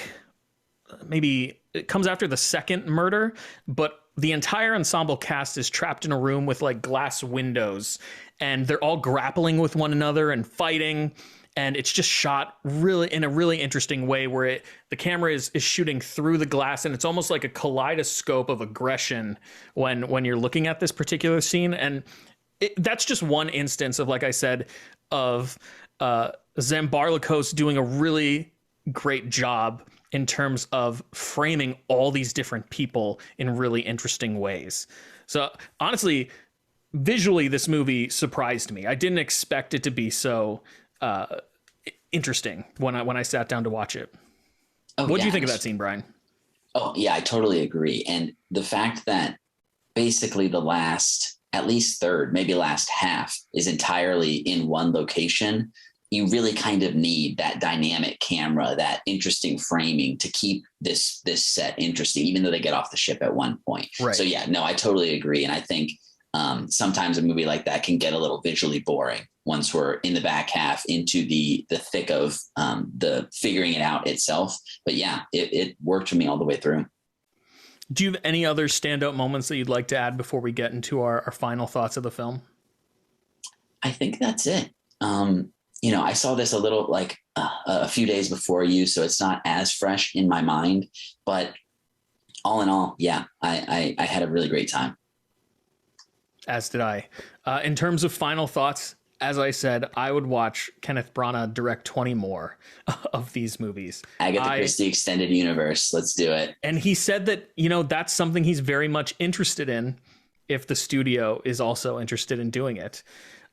maybe it comes after the second murder, but the entire ensemble cast is trapped in a room with like glass windows, and they're all grappling with one another and fighting. And it's just shot really in a really interesting way where the camera is shooting through the glass, and it's almost like a kaleidoscope of aggression when you're looking at this particular scene. And that's just one instance of, like I said, of Zambarlikos doing a really great job in terms of framing all these different people in really interesting ways. So honestly, visually, this movie surprised me. I didn't expect it to be so interesting when I sat down to watch it. What do you think of that scene, Brian? Oh yeah, I totally agree. And the fact that basically the last, at least third, maybe last half is entirely in one location, you really kind of need that dynamic camera, that interesting framing to keep this set interesting, even though they get off the ship at one point. Right. So yeah, no, I totally agree. And I think sometimes a movie like that can get a little visually boring once we're in the back half into the thick of the figuring it out itself. But yeah, it worked for me all the way through. Do you have any other standout moments that you'd like to add before we get into our final thoughts of the film? I think that's it. I saw this a little like a few days before you, so it's not as fresh in my mind, but all in all, yeah, I had a really great time. As did I. In terms of final thoughts, as I said, I would watch Kenneth Branagh direct 20 more of these movies. Agatha Christie Extended Universe. Let's do it. And he said that, that's something he's very much interested in if the studio is also interested in doing it.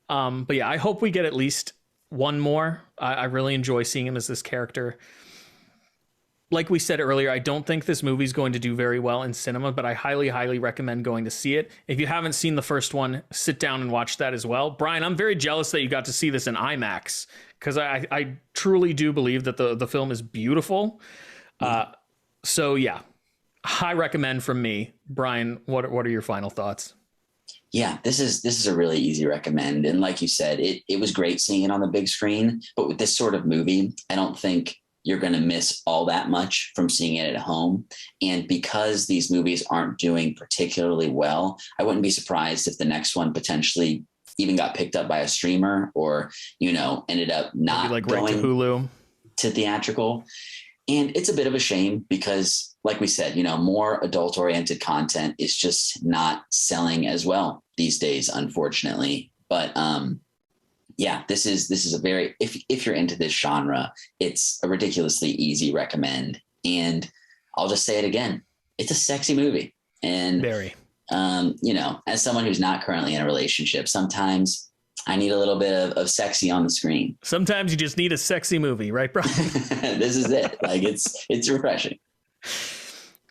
But yeah, I hope we get at least one more. I really enjoy seeing him as this character. Like we said earlier, I don't think this movie is going to do very well in cinema, but I highly, highly recommend going to see it. If you haven't seen the first one, sit down and watch that as well. Brian, I'm very jealous that you got to see this in IMAX, because I truly do believe that the film is beautiful. So yeah, high recommend from me. Brian, what are your final thoughts? Yeah, this is a really easy recommend. And like you said, it was great seeing it on the big screen, but with this sort of movie, I don't think you're going to miss all that much from seeing it at home. And because these movies aren't doing particularly well, I wouldn't be surprised if the next one potentially even got picked up by a streamer or, ended up not like going right to Hulu, to theatrical. And it's a bit of a shame because, like we said, more adult oriented content is just not selling as well these days, unfortunately. But yeah, this is a very, if you're into this genre, it's a ridiculously easy recommend. And I'll just say it again. It's a sexy movie. And very, as someone who's not currently in a relationship, sometimes I need a little bit of sexy on the screen. Sometimes you just need a sexy movie, right, bro? This is it. Like it's refreshing.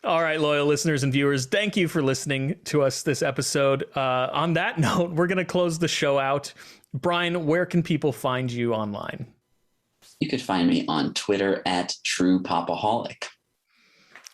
All right, loyal listeners and viewers, thank you for listening to us this episode. On that note, we're going to close the show out. Brian, where can people find you online? You could find me on Twitter at True Pop-O-Holic.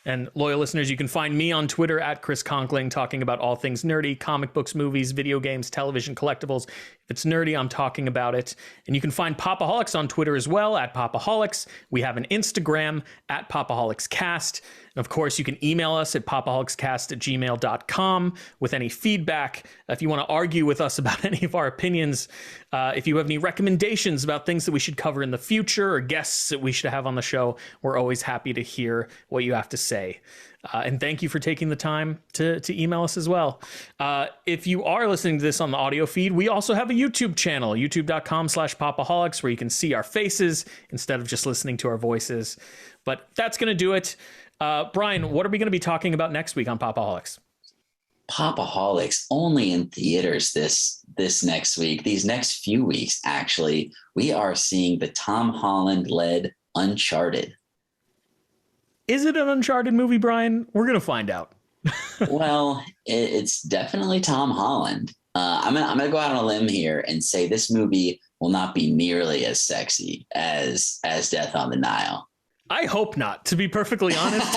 And loyal listeners, you can find me on Twitter at Chris Conkling, talking about all things nerdy, comic books, movies, video games, television, collectibles. If it's nerdy, I'm talking about it. And you can find Pop-O-Holics on Twitter as well, at Pop-O-Holics. We have an Instagram at Pop-O-Holicscast. And of course, you can email us at popaholicscast@gmail.com with any feedback. If you want to argue with us about any of our opinions, if you have any recommendations about things that we should cover in the future or guests that we should have on the show, we're always happy to hear what you have to say. And thank you for taking the time to email us as well. If you are listening to this on the audio feed, we also have a YouTube channel, youtube.com/Pop-O-Holics, where you can see our faces instead of just listening to our voices. But that's going to do it. Brian, what are we going to be talking about next week on Pop-O-Holics? Pop-O-Holics only in theaters this next week. These next few weeks, actually, we are seeing the Tom Holland-led Uncharted. Is it an Uncharted movie, Brian? We're going to find out. Well, it's definitely Tom Holland. I'm gonna go out on a limb here and say this movie will not be nearly as sexy as Death on the Nile. I hope not, to be perfectly honest.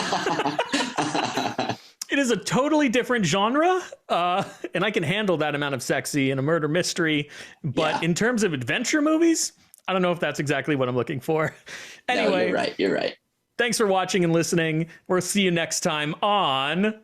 It is a totally different genre, and I can handle that amount of sexy in a murder mystery. But in terms of adventure movies, I don't know if that's exactly what I'm looking for. Anyway, no, you're right. Thanks for watching and listening. We'll see you next time on...